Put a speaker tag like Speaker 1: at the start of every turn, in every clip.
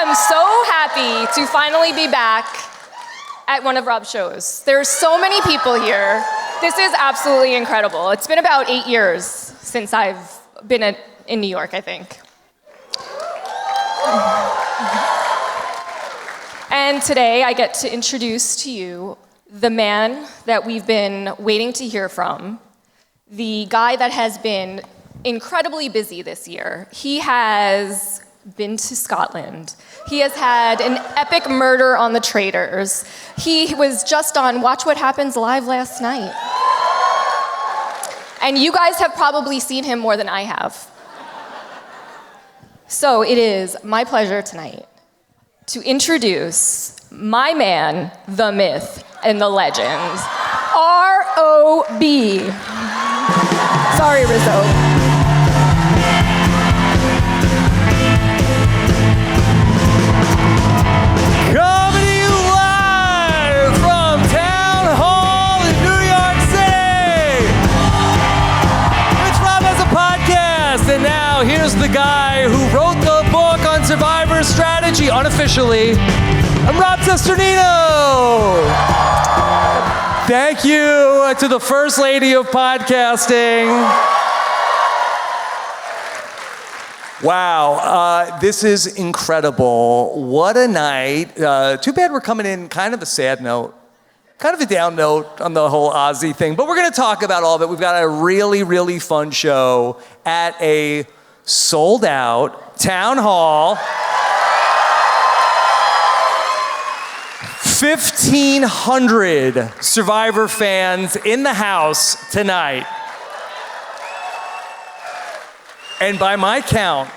Speaker 1: am so happy to finally be back at one of Rob's shows. There's so many people here. This is absolutely incredible. It's been about 8 years since I've been in New York, I think. And today I get to introduce to you the man that we've been waiting to hear from, the guy that has been incredibly busy this year. He has been to Scotland. He has had an epic murder on the Traitors. He was just on Watch What Happens Live last night. And you guys have probably seen him more than I have. So it is my pleasure tonight to introduce my man, the myth, and the legend, R.O.B. Sorry, Rizzo.
Speaker 2: Coming to you live from Town Hall in New York City. It's Rob has a podcast, and now here's the guy who wrote the book on Survivor strategy unofficially. I'm Rob Cesternino. Thank you to the First Lady of Podcasting. Wow, this is incredible. What a night. Too bad we're coming in kind of a sad note, kind of a down note on the whole Ozzy thing, but we're gonna talk about all of it. We've got a really, really fun show at a sold out town hall. 1,500 Survivor fans in the house tonight. And by my count,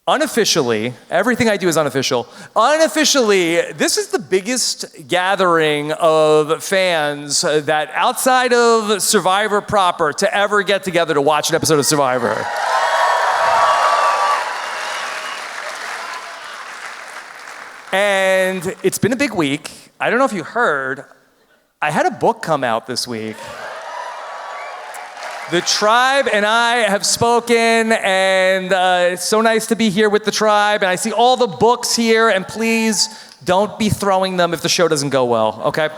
Speaker 2: unofficially, everything I do is unofficial. Unofficially, this is the biggest gathering of fans that outside of Survivor proper to ever get together to watch an episode of Survivor. And it's been a big week. I don't know if you heard, I had a book come out this week. The tribe and I have spoken, and it's so nice to be here with the tribe. And I see all the books here, and please don't be throwing them if the show doesn't go well, okay?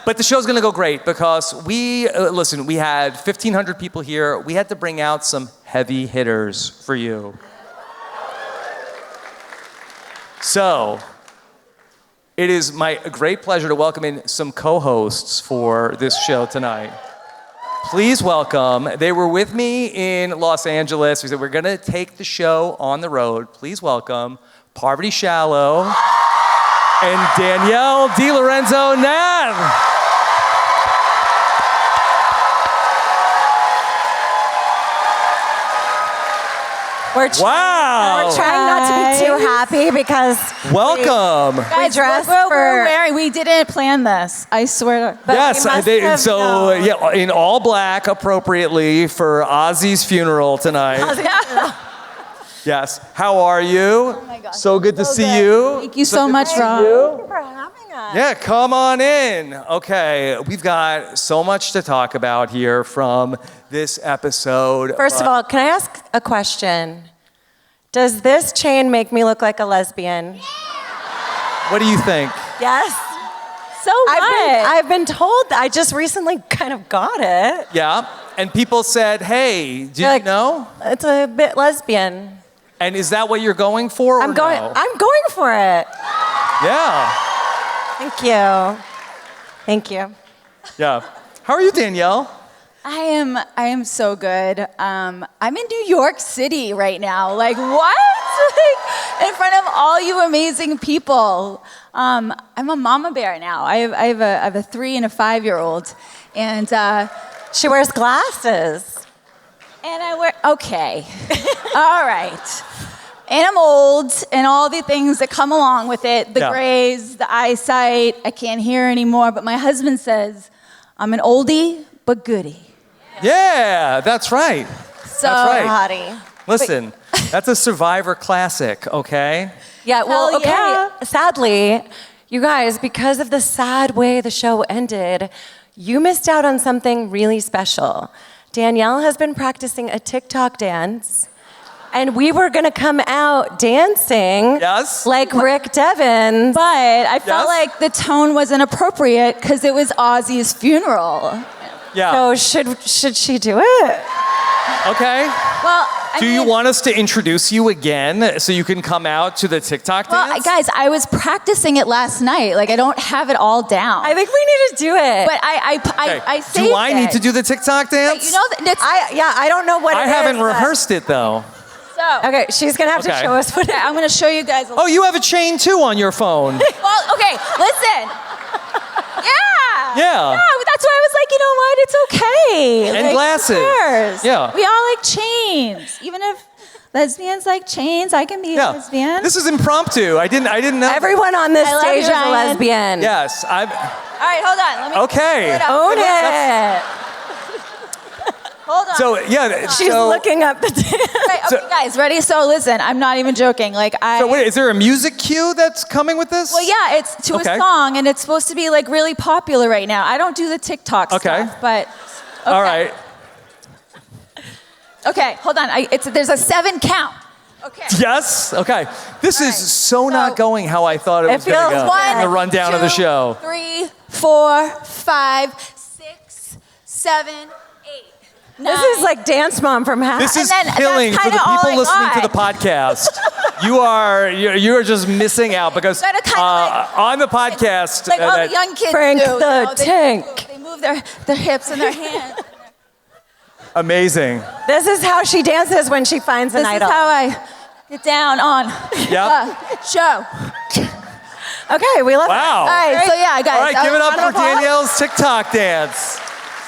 Speaker 2: But the show's gonna go great because we had 1,500 people here. We had to bring out some heavy hitters for you. So, it is my great pleasure to welcome in some co-hosts for this show tonight. Please welcome, they were with me in Los Angeles. We said, we're gonna take the show on the road. Please welcome Parvati Shallow and Danielle DiLorenzo.
Speaker 3: We're trying not to be too happy because
Speaker 2: welcome.
Speaker 3: We dressed
Speaker 4: we didn't plan this. I swear.
Speaker 2: Yes, in all black appropriately for Ozzy's funeral tonight. Yes. How are you?
Speaker 4: Oh my God.
Speaker 2: So good to see you.
Speaker 4: Thank you so much, Rob.
Speaker 3: Thank you for having us.
Speaker 2: Yeah, come on in. Okay, we've got so much to talk about here from this episode.
Speaker 3: First of all, can I ask a question? Does this chain make me look like a lesbian?
Speaker 2: What do you think?
Speaker 3: Yes.
Speaker 4: So what?
Speaker 3: I've been told that. I just recently kind of got it.
Speaker 2: Yeah, and people said, hey, did you know?
Speaker 3: It's a bit lesbian.
Speaker 2: And is that what you're going for?
Speaker 3: I'm going for it.
Speaker 2: Yeah.
Speaker 3: Thank you. Thank you.
Speaker 2: Yeah. How are you, Danielle?
Speaker 4: I am so good. I'm in New York City right now. Like, what? Like, in front of all you amazing people. I'm a mama bear now. I have a 3 and a 5-year-old, and
Speaker 3: she wears glasses.
Speaker 4: And I wear, okay. All right. And I'm old, and all the things that come along with it, the grays, the eyesight, I can't hear anymore, but my husband says, I'm an oldie, but goodie.
Speaker 2: Yeah, that's right.
Speaker 4: So
Speaker 2: that's right.
Speaker 3: Hottie.
Speaker 2: Listen, that's a Survivor classic, okay?
Speaker 3: Yeah, well,
Speaker 4: Hell
Speaker 3: okay.
Speaker 4: yeah.
Speaker 3: Sadly, you guys, because of the sad way the show ended, you missed out on something really special. Danielle has been practicing a TikTok dance And we were gonna come out dancing
Speaker 2: Yes.
Speaker 3: like Rick Devens.
Speaker 4: But I felt
Speaker 2: Yes?
Speaker 4: like the tone wasn't appropriate because it was Ozzy's funeral.
Speaker 2: Yeah.
Speaker 3: So should she do it?
Speaker 2: Okay.
Speaker 4: Well,
Speaker 2: Do you want us to introduce you again so you can come out to the TikTok
Speaker 4: Well,
Speaker 2: dance?
Speaker 4: guys, I was practicing it last night. Like, I don't have it all down.
Speaker 3: I think we need to do it.
Speaker 4: But I
Speaker 2: Okay.
Speaker 4: saved
Speaker 2: Do I need
Speaker 4: it.
Speaker 2: to do the TikTok dance?
Speaker 4: You know, it's,
Speaker 3: I don't know what
Speaker 2: I
Speaker 3: it
Speaker 2: haven't
Speaker 3: is, but-
Speaker 2: rehersed it though.
Speaker 4: so.
Speaker 3: Okay, she's gonna have to
Speaker 2: Okay.
Speaker 3: show us what it
Speaker 4: Okay, I'm gonna show you guys.
Speaker 2: Oh, you have a chain too on your phone.
Speaker 4: Well, okay, listen. Yeah.
Speaker 2: Yeah.
Speaker 4: That's why I was like, you know what? It's okay.
Speaker 2: And
Speaker 4: Like,
Speaker 2: glasses.
Speaker 4: Who cares?
Speaker 2: Yeah.
Speaker 4: We all like chains. Even if lesbians like chains, I can be a
Speaker 2: Yeah.
Speaker 4: lesbian.
Speaker 2: This is impromptu. I didn't know.
Speaker 3: Everyone on this
Speaker 4: I love
Speaker 3: stage
Speaker 4: you,
Speaker 3: is a
Speaker 4: Ryan.
Speaker 3: lesbian.
Speaker 2: Yes, I'm.
Speaker 4: All right, hold on. Let me
Speaker 2: Okay.
Speaker 4: pull it up.
Speaker 3: Own it.
Speaker 4: Hold on.
Speaker 2: So yeah.
Speaker 3: She's
Speaker 2: so,
Speaker 3: looking up the dance.
Speaker 4: Right, okay, guys, ready? So listen, I'm not even joking. Like I.
Speaker 2: So wait, is there a music cue that's coming with this?
Speaker 4: Well, yeah, it's to
Speaker 2: Okay.
Speaker 4: a song, and it's supposed to be like really popular right now. I don't do the TikTok
Speaker 2: Okay.
Speaker 4: stuff, but. Okay.
Speaker 2: All right.
Speaker 4: Okay, hold on. There's a 7 count. Okay.
Speaker 2: Yes. Okay. This is so not going how I thought it was going to
Speaker 3: feels
Speaker 2: go.
Speaker 3: one,
Speaker 2: in the rundown of the show.
Speaker 4: 3, 4, 5, 6, 7, 8.
Speaker 3: This is like Dance Mom from Half.
Speaker 2: This is
Speaker 4: And then
Speaker 2: killing
Speaker 4: that's
Speaker 2: for the
Speaker 4: kinda all
Speaker 2: people
Speaker 4: I
Speaker 2: listening to
Speaker 4: got.
Speaker 2: the podcast. You're just missing out because
Speaker 4: Gotta kinda
Speaker 2: on the podcast
Speaker 4: like all
Speaker 2: that-
Speaker 4: the young kids
Speaker 3: Frank
Speaker 4: do.
Speaker 3: the Tank.
Speaker 4: They move their hips and their hands.
Speaker 2: amazing.
Speaker 3: This is how she dances when she finds an
Speaker 4: This is
Speaker 3: idol.
Speaker 4: how I get down on
Speaker 2: Yeah.
Speaker 4: show.
Speaker 3: Okay, we love
Speaker 2: Wow.
Speaker 4: All right, so yeah, guys.
Speaker 2: All right,
Speaker 4: that
Speaker 2: give
Speaker 4: was
Speaker 2: it up
Speaker 4: round
Speaker 2: for
Speaker 4: of applause.
Speaker 2: Danielle's TikTok dance.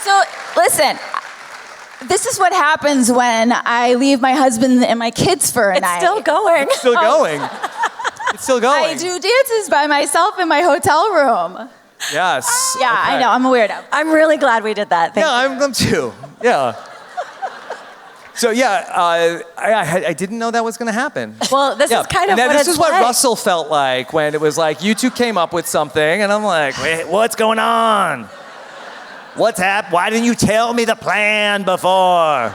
Speaker 4: So listen, this is what happens when I leave my husband and my kids for a
Speaker 3: It's
Speaker 4: night.
Speaker 3: still going.
Speaker 2: Still going. It's still going.
Speaker 4: I do dances by myself in my hotel room.
Speaker 2: Yes.
Speaker 4: Yeah,
Speaker 2: Okay.
Speaker 4: I know. I'm a weirdo.
Speaker 3: I'm really glad we did that. Thank
Speaker 2: Yeah,
Speaker 3: you.
Speaker 2: I'm too. Yeah. So yeah, I didn't know that was going to happen.
Speaker 3: Well, this
Speaker 2: Yeah.
Speaker 3: is kind of
Speaker 2: and then
Speaker 3: what
Speaker 2: this
Speaker 3: it's
Speaker 2: is what
Speaker 3: like.
Speaker 2: Russell felt like when it was like you two came up with something, and I'm like, wait, what's going on? What's happened? Why didn't you tell me the plan before?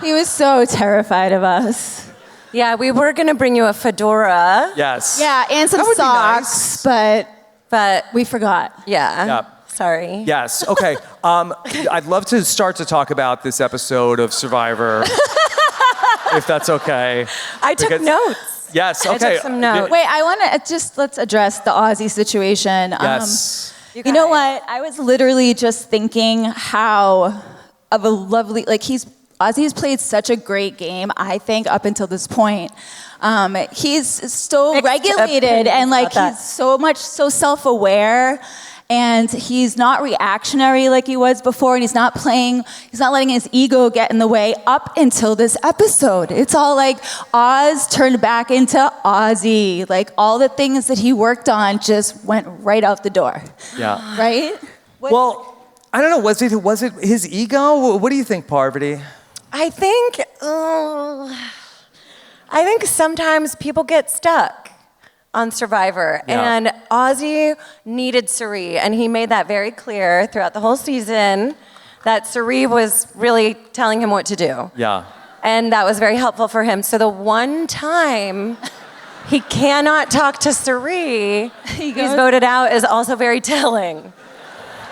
Speaker 4: He was so terrified of us.
Speaker 3: Yeah, we were gonna bring you a fedora,
Speaker 2: Yes.
Speaker 4: Yeah, and some
Speaker 2: That would be
Speaker 4: socks, but
Speaker 3: but
Speaker 4: we forgot.
Speaker 3: yeah.
Speaker 2: Yeah.
Speaker 3: Sorry.
Speaker 2: Yes. Okay. I'd love to start to talk about this episode of Survivor, if that's okay.
Speaker 3: I took
Speaker 2: Because-
Speaker 3: notes.
Speaker 2: Yes.
Speaker 3: I
Speaker 2: Okay.
Speaker 3: took some notes.
Speaker 4: Wait, I want to let's address the Ozzy situation.
Speaker 2: Yes.
Speaker 4: You know what? I was literally just thinking how of a lovely Ozzy's played such a great game, I think, up until this point. He's so
Speaker 3: Mixed
Speaker 4: regulated
Speaker 3: opinions
Speaker 4: and like
Speaker 3: about that.
Speaker 4: he's so self-aware. And he's not reactionary like he was before, and he's not letting his ego get in the way up until this episode. It's all like Oz turned back into Ozzy. Like all the things that he worked on just went right out the door.
Speaker 2: Yeah.
Speaker 4: Right?
Speaker 2: Well, I don't know. Was it his ego? What do you think, Parvati?
Speaker 3: I think sometimes people get stuck on Survivor,
Speaker 2: Yeah.
Speaker 3: and Ozzy needed Cirie, and he made that very clear throughout the whole season that Cirie was really telling him what to do.
Speaker 2: Yeah.
Speaker 3: And that was very helpful for him. So the one time he cannot talk to Cirie, he's voted out, is also very telling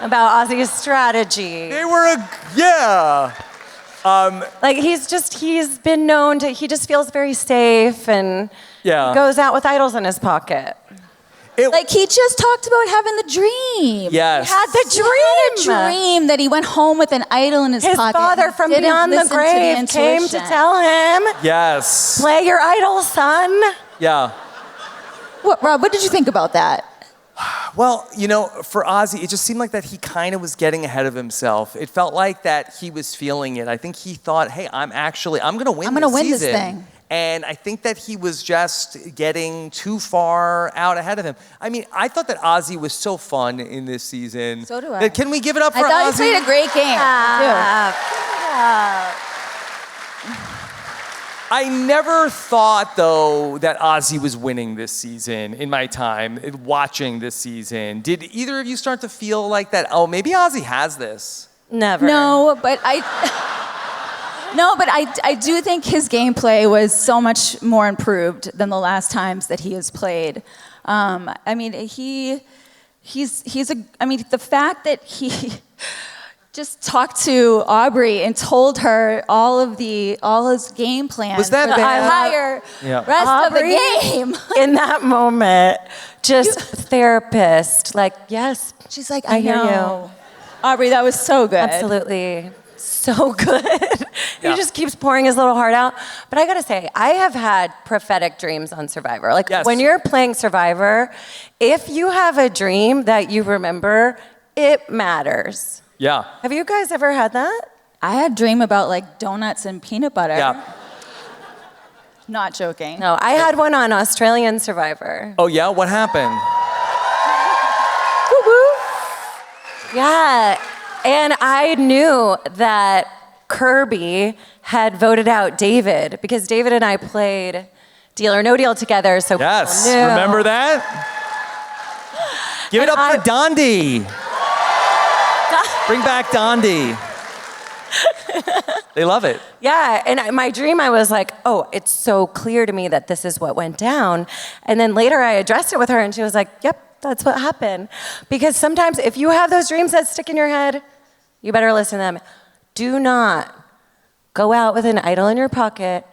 Speaker 3: about Ozzy's strategy.
Speaker 2: They were yeah.
Speaker 3: Like he just feels very safe and
Speaker 2: Yeah.
Speaker 3: goes out with idols in his pocket.
Speaker 4: Like he just talked about having the dream.
Speaker 2: Yes.
Speaker 3: He had the
Speaker 4: He had a dream that he went home with an idol in his
Speaker 3: His
Speaker 4: pocket.
Speaker 3: father
Speaker 4: He
Speaker 3: from
Speaker 4: didn't
Speaker 3: beyond the
Speaker 4: listen to
Speaker 3: grave came to
Speaker 4: intuition.
Speaker 3: tell him,
Speaker 2: Yes.
Speaker 3: play your idol, son.
Speaker 2: Yeah.
Speaker 4: What, Rob, what did you think about that?
Speaker 2: Well, you know, for Ozzy, it just seemed like that he kind of was getting ahead of himself. It felt like that he was feeling it. I think he thought, hey, I'm going to win
Speaker 4: I'm gonna
Speaker 2: this
Speaker 4: win this
Speaker 2: season.
Speaker 4: thing.
Speaker 2: And I think that he was just getting too far out ahead of him. I mean, I thought that Ozzy was so fun in this season.
Speaker 4: So do I.
Speaker 2: Can we give it up for
Speaker 4: I thought
Speaker 2: Ozzy?
Speaker 4: he played a great game.
Speaker 2: I never thought, though, that Ozzy was winning this season in my time watching this season. Did either of you start to feel like that, oh, maybe Ozzy has this?
Speaker 3: Never.
Speaker 4: No, but No, but I do think his gameplay was so much more improved than the last times that he has played. I mean, the fact that he just talked to Aubry and told her all his game plans
Speaker 2: Was that
Speaker 4: for the
Speaker 2: bad?
Speaker 4: entire rest of the game.
Speaker 3: In that moment, just therapist, like, yes,
Speaker 4: She's like,
Speaker 3: I hear
Speaker 4: know. Aubry, that was so good.
Speaker 3: absolutely. So good. He just keeps pouring his little heart out. But I gotta say, I have had prophetic dreams on Survivor. Like
Speaker 2: Yes.
Speaker 3: when you're playing Survivor, if you have a dream that you remember, it matters.
Speaker 2: Yeah.
Speaker 3: Have you guys ever had that?
Speaker 4: I had a dream about like donuts and peanut butter.
Speaker 2: Yeah.
Speaker 4: Not joking.
Speaker 3: No, I had one on Australian Survivor.
Speaker 2: Oh yeah, what happened?
Speaker 3: Yeah, and I knew that Kirby had voted out David because David and I played Deal or No Deal together. So
Speaker 2: Yes.
Speaker 3: people knew.
Speaker 2: Remember that? Give it
Speaker 3: And
Speaker 2: up for Dondi. Bring back Dondi. They love it.
Speaker 3: Yeah, and my dream, I was like, oh, it's so clear to me that this is what went down. And then later I addressed it with her and she was like, yep, that's what happened. Because sometimes if you have those dreams that stick in your head, you better listen to them. Do not go out with an idol in your pocket.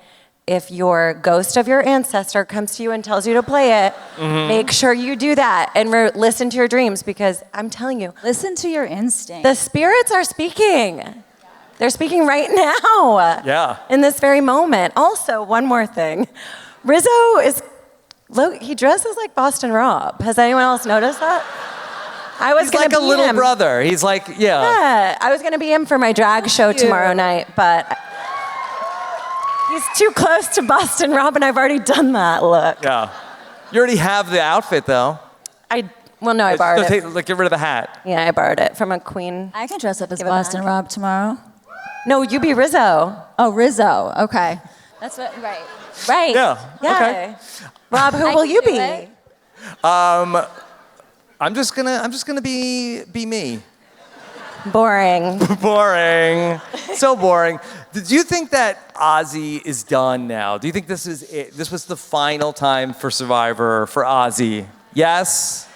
Speaker 3: If your ghost of your ancestor comes to you and tells you to play it, make sure you do that and listen to your dreams because I'm telling you,
Speaker 4: Listen to your instinct.
Speaker 3: the spirits are speaking. They're speaking right now.
Speaker 2: Yeah.
Speaker 3: In this very moment. Also, one more thing. Rizzo he dresses like Boston Rob. Has anyone else noticed that? I was
Speaker 2: He's
Speaker 3: gonna
Speaker 2: like a
Speaker 3: be
Speaker 2: little
Speaker 3: him.
Speaker 2: brother. He's like, yeah.
Speaker 3: Yeah, I was gonna be him for my drag show tomorrow night, but he's too close to Boston Rob, and I've already done that look.
Speaker 2: Yeah. You already have the outfit though.
Speaker 3: I borrowed it.
Speaker 2: Get rid of the hat.
Speaker 3: Yeah, I borrowed it from a queen.
Speaker 4: I can dress up as
Speaker 3: Give it
Speaker 4: Boston
Speaker 3: back.
Speaker 4: Rob tomorrow.
Speaker 3: No, you be Rizzo.
Speaker 4: Oh, Rizzo. Okay. That's what, right.
Speaker 3: Right.
Speaker 2: Yeah,
Speaker 3: Yeah.
Speaker 2: okay.
Speaker 3: Rob, who
Speaker 4: I
Speaker 3: will
Speaker 4: can
Speaker 3: you
Speaker 4: do
Speaker 3: be?
Speaker 4: it.
Speaker 2: I'm just gonna be me.
Speaker 3: Boring.
Speaker 2: Boring. So boring. Do you think that Ozzy is done now? Do you think this is it? This was the final time for Survivor for Ozzy? Yes?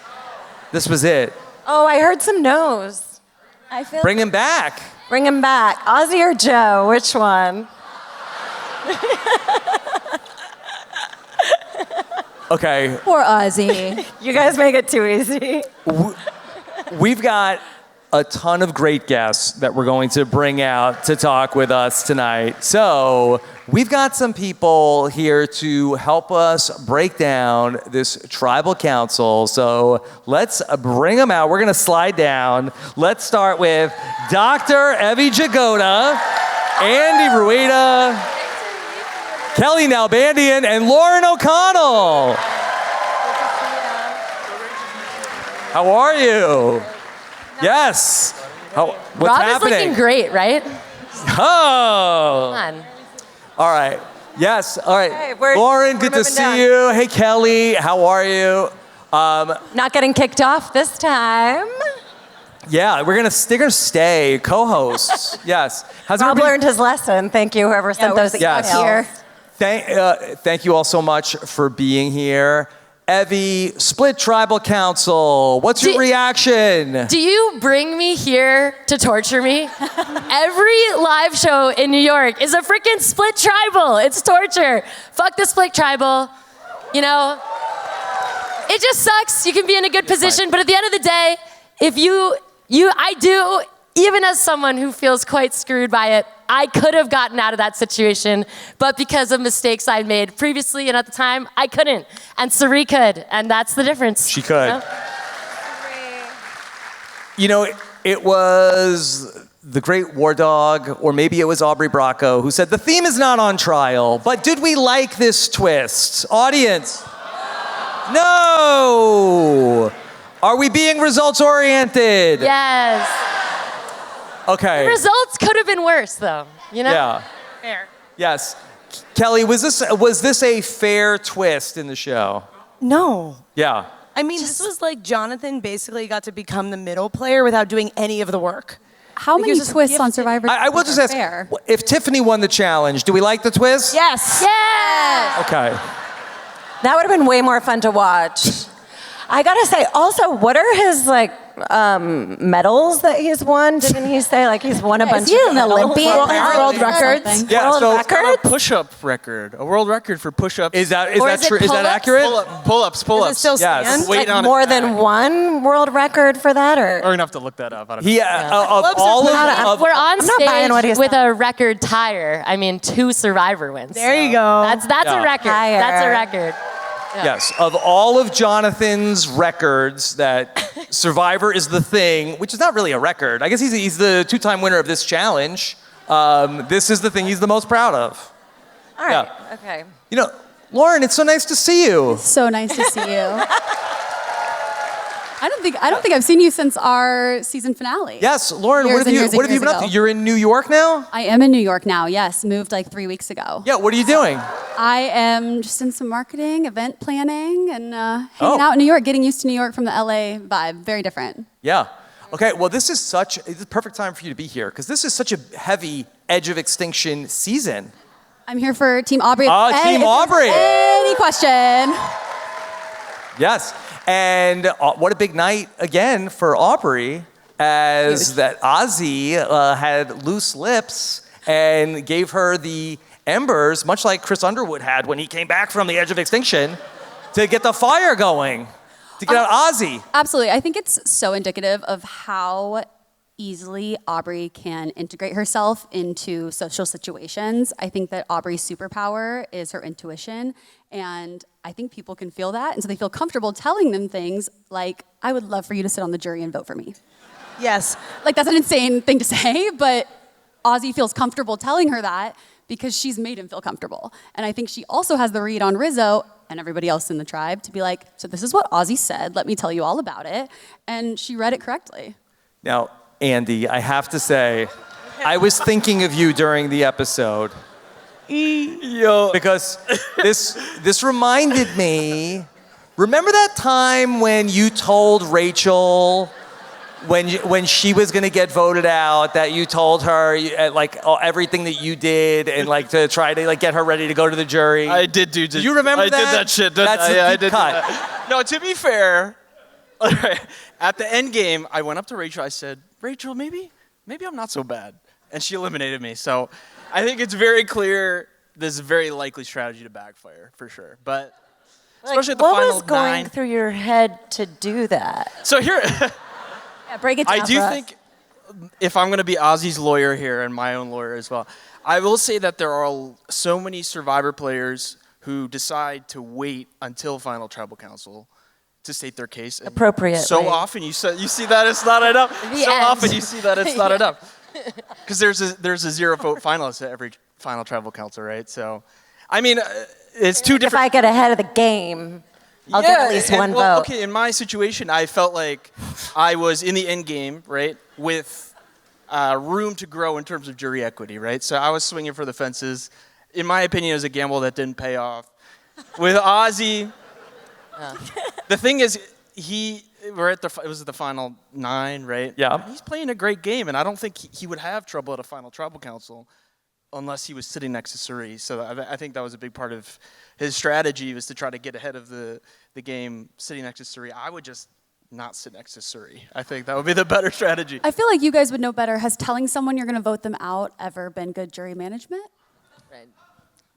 Speaker 2: This was it.
Speaker 3: Oh, I heard some no's.
Speaker 4: I feel
Speaker 2: Bring him back.
Speaker 3: Bring him back. Ozzy or Joe? Which one?
Speaker 2: Okay,
Speaker 4: poor Ozzy.
Speaker 3: You guys make it too easy.
Speaker 2: we've got a ton of great guests that we're going to bring out to talk with us tonight. So we've got some people here to help us break down this tribal council. So let's bring them out. We're gonna slide down. Let's start with Dr. Evie Jagoda, Andy Rueda, Kellie Nalbandian, and Lauren O'Connell. How are you? Yes. What's
Speaker 5: Rob
Speaker 2: happening?
Speaker 5: is looking great, right?
Speaker 2: Oh.
Speaker 5: Come on.
Speaker 2: All right. Yes. All right.
Speaker 3: Hey, we're
Speaker 2: Lauren, good to
Speaker 3: moving
Speaker 2: see
Speaker 3: down.
Speaker 2: you. Hey, Kelly, how are you?
Speaker 3: Not getting kicked off this time.
Speaker 2: Yeah, they're gonna stay co-hosts. Yes. How's
Speaker 3: Rob
Speaker 2: everybody-
Speaker 3: learned his lesson. Thank you, whoever sent those
Speaker 2: Yes.
Speaker 3: emails.
Speaker 4: Here.
Speaker 2: Thank you all so much for being here. Evie, split tribal council. What's your reaction?
Speaker 5: Do you bring me here to torture me? Every live show in New York is a freaking split tribal. It's torture. Fuck the split tribal. You know, it just sucks. You can be in a good position, but at the end of the day, if I do, even as someone who feels quite screwed by it, I could have gotten out of that situation, but because of mistakes I made previously and at the time, I couldn't. And Cirie could, and that's the difference.
Speaker 2: She could.
Speaker 5: You know?
Speaker 2: You know, it was the great War Dog, or maybe it was Aubrey Bracco, who said, the theme is not on trial, but did we like this twist? Audience? No! Are we being results-oriented?
Speaker 5: Yes.
Speaker 2: Okay.
Speaker 5: Results could have been worse, though. You know?
Speaker 2: Yeah.
Speaker 5: Fair.
Speaker 2: Yes. Kelly, was this a fair twist in the show?
Speaker 6: No.
Speaker 2: Yeah.
Speaker 6: I mean, this was like Jonathan basically got to become the middle player without doing any of the work. how many twists on Survivor?
Speaker 2: I will just ask,
Speaker 6: fair?
Speaker 2: if Tiffany won the challenge, do we like the twist?
Speaker 4: Yes.
Speaker 5: Yeah.
Speaker 2: Okay.
Speaker 3: That would have been way more fun to watch. I gotta say, also, what are his medals that he's won? Didn't he say he's won a bunch?
Speaker 4: Is he an Olympian? World records?
Speaker 2: Yeah,
Speaker 3: World
Speaker 2: so
Speaker 3: record?
Speaker 7: A push-up record, a world record for push-ups.
Speaker 2: is that
Speaker 3: Or is
Speaker 2: true?
Speaker 3: it
Speaker 2: Is that
Speaker 3: pull-ups?
Speaker 2: accurate?
Speaker 7: Pull-ups.
Speaker 3: Does it still
Speaker 2: Yes.
Speaker 3: stand?
Speaker 7: Weight on
Speaker 3: more
Speaker 7: its
Speaker 3: than
Speaker 7: back.
Speaker 3: one world record for that, or?
Speaker 7: We're gonna have to look that up. I don't know.
Speaker 2: He of all of
Speaker 5: We're on
Speaker 3: I'm not buying what
Speaker 5: stage
Speaker 3: he's
Speaker 5: with a record tire. I mean, 2 Survivor wins.
Speaker 4: There you go.
Speaker 5: That's
Speaker 2: Yeah.
Speaker 5: a record.
Speaker 3: Tire.
Speaker 5: That's a record.
Speaker 2: Yes, of all of Jonathan's records, that Survivor is the thing, which is not really a record. I guess he's the 2-time winner of this challenge. This is the thing he's the most proud of.
Speaker 3: All right.
Speaker 2: Yeah.
Speaker 3: Okay.
Speaker 2: You know, Lauren, it's so nice to see you.
Speaker 6: So nice to see you. I don't think I've seen you since our season finale.
Speaker 2: Yes, Lauren,
Speaker 6: Years
Speaker 2: what have
Speaker 6: and
Speaker 2: you
Speaker 6: years and
Speaker 2: been
Speaker 6: years
Speaker 2: up to?
Speaker 6: ago.
Speaker 2: You're in New York now?
Speaker 6: I am in New York now. Yes, moved 3 weeks ago.
Speaker 2: Yeah, what are you doing?
Speaker 6: I am just in some marketing, event planning, and hanging
Speaker 2: Oh.
Speaker 6: out in New York, getting used to New York from the LA vibe. Very different.
Speaker 2: Yeah. Okay, well, this is the perfect time for you to be here because this is such a heavy edge of extinction season.
Speaker 6: I'm here for Team Aubry.
Speaker 2: Team
Speaker 6: If there's
Speaker 2: Aubry.
Speaker 6: Any question?
Speaker 2: Yes, and what a big night again for Aubry, as that Ozzy had loose lips and gave her the embers, much like Chris Underwood had when he came back from the edge of extinction, to get the fire going, to get out Ozzy.
Speaker 6: Absolutely. I think it's so indicative of how easily Aubry can integrate herself into social situations. I think that Aubrey's superpower is her intuition, and I think people can feel that, and so they feel comfortable telling them things like, I would love for you to sit on the jury and vote for me.
Speaker 4: Yes.
Speaker 6: That's an insane thing to say, but Ozzy feels comfortable telling her that because she's made him feel comfortable. And I think she also has the read on Rizzo and everybody else in the tribe to be like, so this is what Ozzy said, let me tell you all about it. And she read it correctly.
Speaker 2: Now, Andy, I have to say, I was thinking of you during the episode. Because this reminded me, remember that time when you told Rachel when she was going to get voted out, that you told her everything that you did and to try to get her ready to go to the jury?
Speaker 7: I did do.
Speaker 2: Do you remember that?
Speaker 7: I did that shit.
Speaker 2: That's a
Speaker 7: I
Speaker 2: deep
Speaker 7: did
Speaker 2: cut.
Speaker 7: that. No, to be fair, at the end game, I went up to Rachel. I said, Rachel, maybe I'm not so bad, and she eliminated me. So I think it's very clear this is a very likely strategy to backfire for sure. But especially at the
Speaker 3: what
Speaker 7: final
Speaker 3: was going
Speaker 7: 9.
Speaker 3: through your head to do that?
Speaker 7: So here.
Speaker 4: Yeah, break it down
Speaker 7: I do
Speaker 4: for us.
Speaker 7: think, if I'm going to be Ozzy's lawyer here and my own lawyer as well, I will say that there are so many Survivor players who decide to wait until Final Tribal Council to state their case. And
Speaker 3: Appropriately.
Speaker 7: So often you see that it's not enough. Often you see that it's not enough. Because there's a 0 vote finalist at every Final Tribal Council, right? So, I mean, it's two
Speaker 3: If
Speaker 7: different.
Speaker 3: I get ahead of the game, I'll get at least one vote.
Speaker 7: Okay, in my situation, I felt like I was in the end game, right, with room to grow in terms of jury equity, right? So I was swinging for the fences. In my opinion, it was a gamble that didn't pay off. With Ozzy, the thing is, it was the final 9, right?
Speaker 2: Yeah.
Speaker 7: He's playing a great game, and I don't think he would have trouble at a Final Tribal Council unless he was sitting next to Cirie. So I think that was a big part of his strategy, was to try to get ahead of the game sitting next to Cirie. I would just not sit next to Cirie. I think that would be the better strategy.
Speaker 6: I feel like you guys would know better. Has telling someone you're going to vote them out ever been good jury management?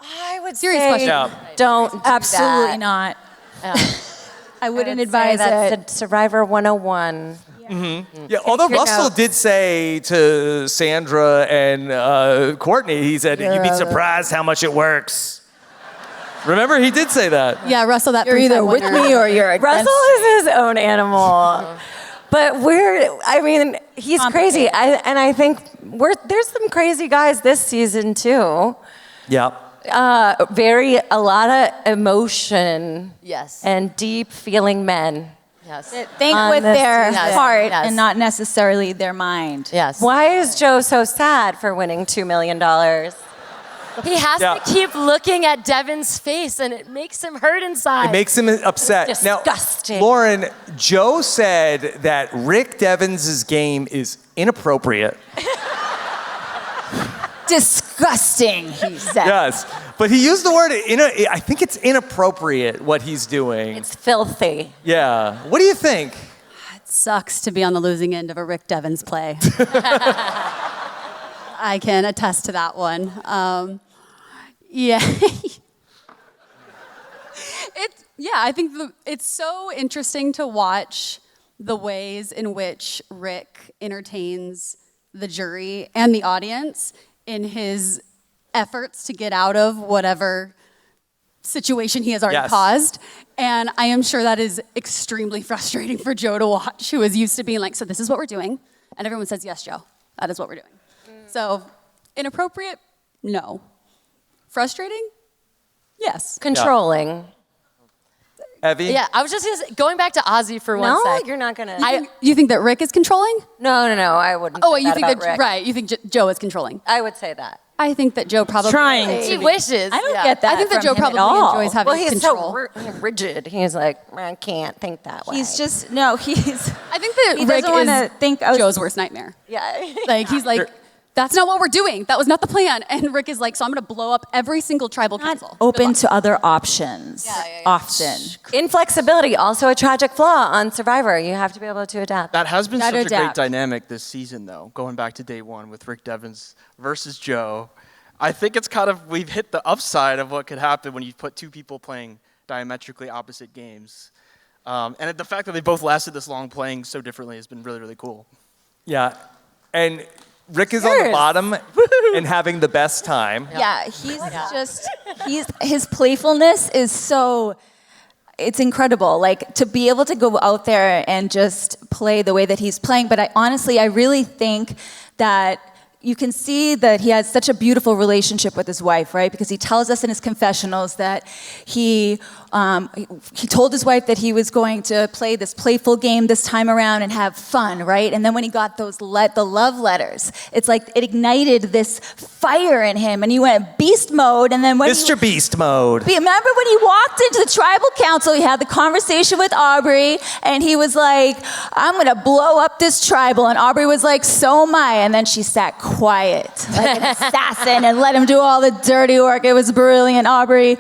Speaker 3: I would
Speaker 6: Serious
Speaker 3: say
Speaker 6: question.
Speaker 2: Yeah.
Speaker 3: don't do
Speaker 4: Absolutely
Speaker 3: that.
Speaker 4: not. I wouldn't
Speaker 3: I'd say
Speaker 4: advise
Speaker 3: that's
Speaker 4: it.
Speaker 3: a Survivor 101.
Speaker 2: Yeah, although
Speaker 3: your
Speaker 2: Russell
Speaker 3: notes.
Speaker 2: did say to Sandra and Courtney, he said, you'd be surprised how much it works. Remember, he did say that.
Speaker 6: Yeah, Russell, that
Speaker 4: You're either with me or you're against
Speaker 3: Russell is his own animal. But he's crazy. I think there's some crazy guys this season too.
Speaker 2: Yeah.
Speaker 3: A lot of emotion.
Speaker 5: Yes.
Speaker 3: And deep feeling men.
Speaker 5: Yes.
Speaker 4: Think
Speaker 3: On
Speaker 4: with
Speaker 3: this
Speaker 4: their
Speaker 3: season.
Speaker 4: heart
Speaker 5: Yes.
Speaker 4: and not necessarily their mind.
Speaker 5: Yes.
Speaker 3: Why is Joe so sad for winning $2 million?
Speaker 5: He has
Speaker 2: Yeah.
Speaker 5: to keep looking at Devens' face, and it makes him hurt inside.
Speaker 2: It makes him upset.
Speaker 3: Disgusting.
Speaker 2: Now, Lauren, Joe said that Rick Devens' game is inappropriate.
Speaker 4: Disgusting, he said.
Speaker 2: Yes, but he used the word, I think it's inappropriate what he's doing.
Speaker 3: It's filthy.
Speaker 2: Yeah. What do you think?
Speaker 6: It sucks to be on the losing end of a Rick Devens play. I can attest to that one. Yeah. I think it's so interesting to watch the ways in which Rick entertains the jury and the audience in his efforts to get out of whatever situation he has already caused. And I am sure that is extremely frustrating for Joe to watch, who is used to being like, so this is what we're doing. And everyone says, yes, Joe, that is what we're doing. So inappropriate? No. Frustrating? Yes.
Speaker 3: Controlling.
Speaker 2: Evie?
Speaker 5: Yeah, I was just gonna say, going back to Ozzy for one sec.
Speaker 3: No, you're not gonna.
Speaker 6: You think that Rick is controlling?
Speaker 3: No, I wouldn't.
Speaker 6: Oh,
Speaker 3: say
Speaker 6: wait, you
Speaker 3: that
Speaker 6: think
Speaker 3: about
Speaker 6: that
Speaker 3: Rick.
Speaker 6: right? You think Joe is controlling?
Speaker 3: I would say that.
Speaker 6: I think that Joe probably
Speaker 5: He wishes.
Speaker 4: I don't get that.
Speaker 6: I think that
Speaker 4: from
Speaker 6: Joe
Speaker 4: him at
Speaker 6: probably
Speaker 4: all.
Speaker 6: enjoys having
Speaker 3: Well, he's
Speaker 6: control.
Speaker 3: so rigid. He's like, I can't think that way.
Speaker 4: He's just no. He's.
Speaker 6: I think that
Speaker 4: He
Speaker 6: Rick
Speaker 4: doesn't wanna
Speaker 6: is
Speaker 4: think I was-
Speaker 6: Joe's worst nightmare.
Speaker 3: Yeah.
Speaker 6: Like he's like, that's not what we're doing. That was not the plan. And Rick is like, so I'm going to blow up every single tribal council.
Speaker 4: Open to other options. Often.
Speaker 3: Inflexibility, also a tragic flaw on Survivor. You have to be able to adapt.
Speaker 7: That has been such a great
Speaker 4: adapt.
Speaker 7: dynamic this season, though, going back to day one with Rick Devens versus Joe. I think it's we've hit the upside of what could happen when you put two people playing diametrically opposite games. And the fact that they both lasted this long playing so differently has been really, really cool.
Speaker 2: Yeah. And Rick is on the bottom and having the best time.
Speaker 4: Yeah, his playfulness is so, it's incredible. Like to be able to go out there and just play the way that he's playing. But I really think that you can see that he has such a beautiful relationship with his wife, right? Because he tells us in his confessionals that he told his wife that he was going to play this playful game this time around and have fun, right? And then when he got the love letters, it's like it ignited this fire in him, and he went beast mode. And then when
Speaker 2: Mr. Beast mode.
Speaker 4: Remember when he walked into the tribal council, he had the conversation with Aubry, and he was like, I'm gonna blow up this tribal. And Aubry was like, so am I. And then she sat quiet, like an assassin, and let him do all the dirty work. It was brilliant, Aubry.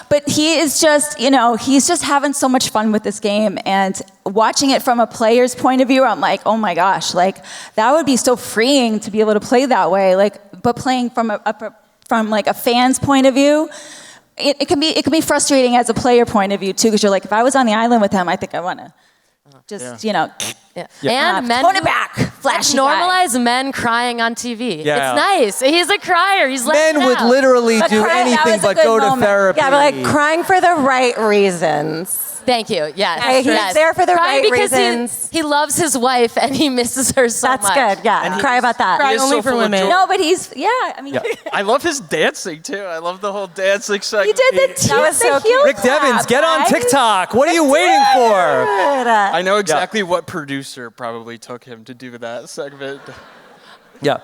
Speaker 4: But he is just, he's just having so much fun with this game. And watching it from a player's point of view, I'm like, oh my gosh, like that would be so freeing to be able to play that way. But playing from a fan's point of view, it can be frustrating as a player point of view too, because you're like, if I was on the island with him, I think I want to just,
Speaker 5: And men
Speaker 4: tone it back, flashy guy.
Speaker 5: normalize men crying on TV.
Speaker 2: Yeah.
Speaker 5: It's nice. He's a crier. He's letting
Speaker 2: Men
Speaker 5: it
Speaker 2: would
Speaker 5: out.
Speaker 2: literally do
Speaker 4: crying, that
Speaker 2: anything
Speaker 4: was a
Speaker 2: but
Speaker 4: good
Speaker 2: go to
Speaker 4: moment.
Speaker 2: therapy.
Speaker 3: Yeah, but like crying for the right reasons.
Speaker 5: Thank you. Yes.
Speaker 3: Hey, he's
Speaker 5: yes.
Speaker 3: there for the
Speaker 5: Crying
Speaker 3: right
Speaker 5: because
Speaker 3: reasons.
Speaker 5: He loves his wife and he misses her so
Speaker 3: That's
Speaker 5: much.
Speaker 3: good. Yeah, cry about that.
Speaker 7: He is
Speaker 8: only
Speaker 7: so
Speaker 8: for
Speaker 7: full of
Speaker 8: women.
Speaker 7: joy.
Speaker 4: No, but I mean,
Speaker 7: I love his dancing, too. I love the whole dancing segment.
Speaker 4: he did the
Speaker 3: That was so
Speaker 4: heel
Speaker 2: Rick Devens,
Speaker 4: clap,
Speaker 2: get on
Speaker 4: guys.
Speaker 2: TikTok. What are you waiting for?
Speaker 7: I know exactly what producer probably took him to do that segment.
Speaker 2: Yeah.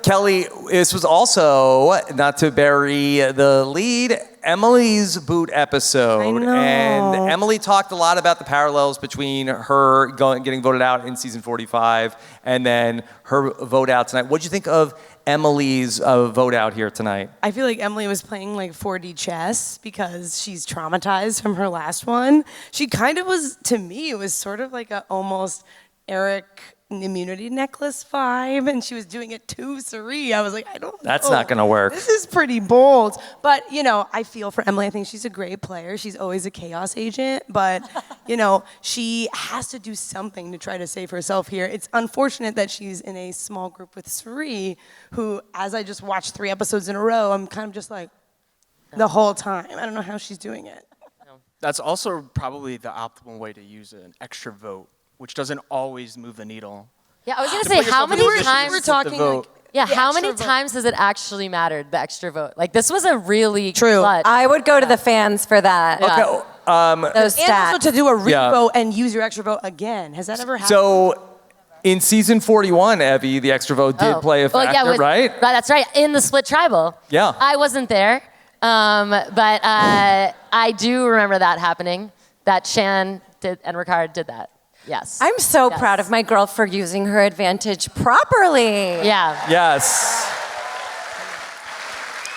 Speaker 2: Kelly, this was also, not to bury the lead, Emily's boot episode.
Speaker 3: I know.
Speaker 2: And Emily talked a lot about the parallels between her getting voted out in season 45 and then her vote out tonight. What did you think of Emily's vote out here tonight?
Speaker 8: I feel like Emily was playing like 4D chess because she's traumatized from her last one. She kind of was, to me, it was sort of like a almost Eric immunity necklace vibe, and she was doing it to Cirie. I was like, I don't know.
Speaker 2: That's not gonna work.
Speaker 8: This is pretty bold. But, I feel for Emily. I think she's a great player. She's always a chaos agent, but, she has to do something to try to save herself here. It's unfortunate that she's in a small group with Cirie, who, as I just watched 3 episodes in a row, I'm kind of just like, the whole time. I don't know how she's doing it.
Speaker 7: That's also probably the optimal way to use an extra vote, which doesn't always move the needle.
Speaker 5: Yeah, I was going to
Speaker 7: To
Speaker 5: say,
Speaker 7: put
Speaker 5: how
Speaker 7: yourself in
Speaker 5: many
Speaker 7: a position
Speaker 5: times...
Speaker 7: to
Speaker 8: We're
Speaker 7: flip the
Speaker 8: talking
Speaker 7: vote.
Speaker 5: Yeah,
Speaker 8: The
Speaker 5: how
Speaker 8: extra
Speaker 5: many
Speaker 8: vote.
Speaker 5: times has it actually mattered, the extra vote? Like, this was a really
Speaker 8: True.
Speaker 5: clutch.
Speaker 3: I would go to the fans for that.
Speaker 5: Yeah.
Speaker 3: Those
Speaker 8: And also
Speaker 3: stats.
Speaker 8: to do a
Speaker 2: Yeah.
Speaker 8: revote and use your extra vote again. Has that ever happened?
Speaker 2: So In season 41, Evie, the extra vote, did play a factor, right?
Speaker 5: That's right. In the split tribal.
Speaker 2: Yeah.
Speaker 5: I wasn't there, but I do remember that happening. That Shan did and Ricard did that. Yes.
Speaker 3: I'm so proud of my girl for using her advantage properly.
Speaker 5: Yeah.
Speaker 2: Yes.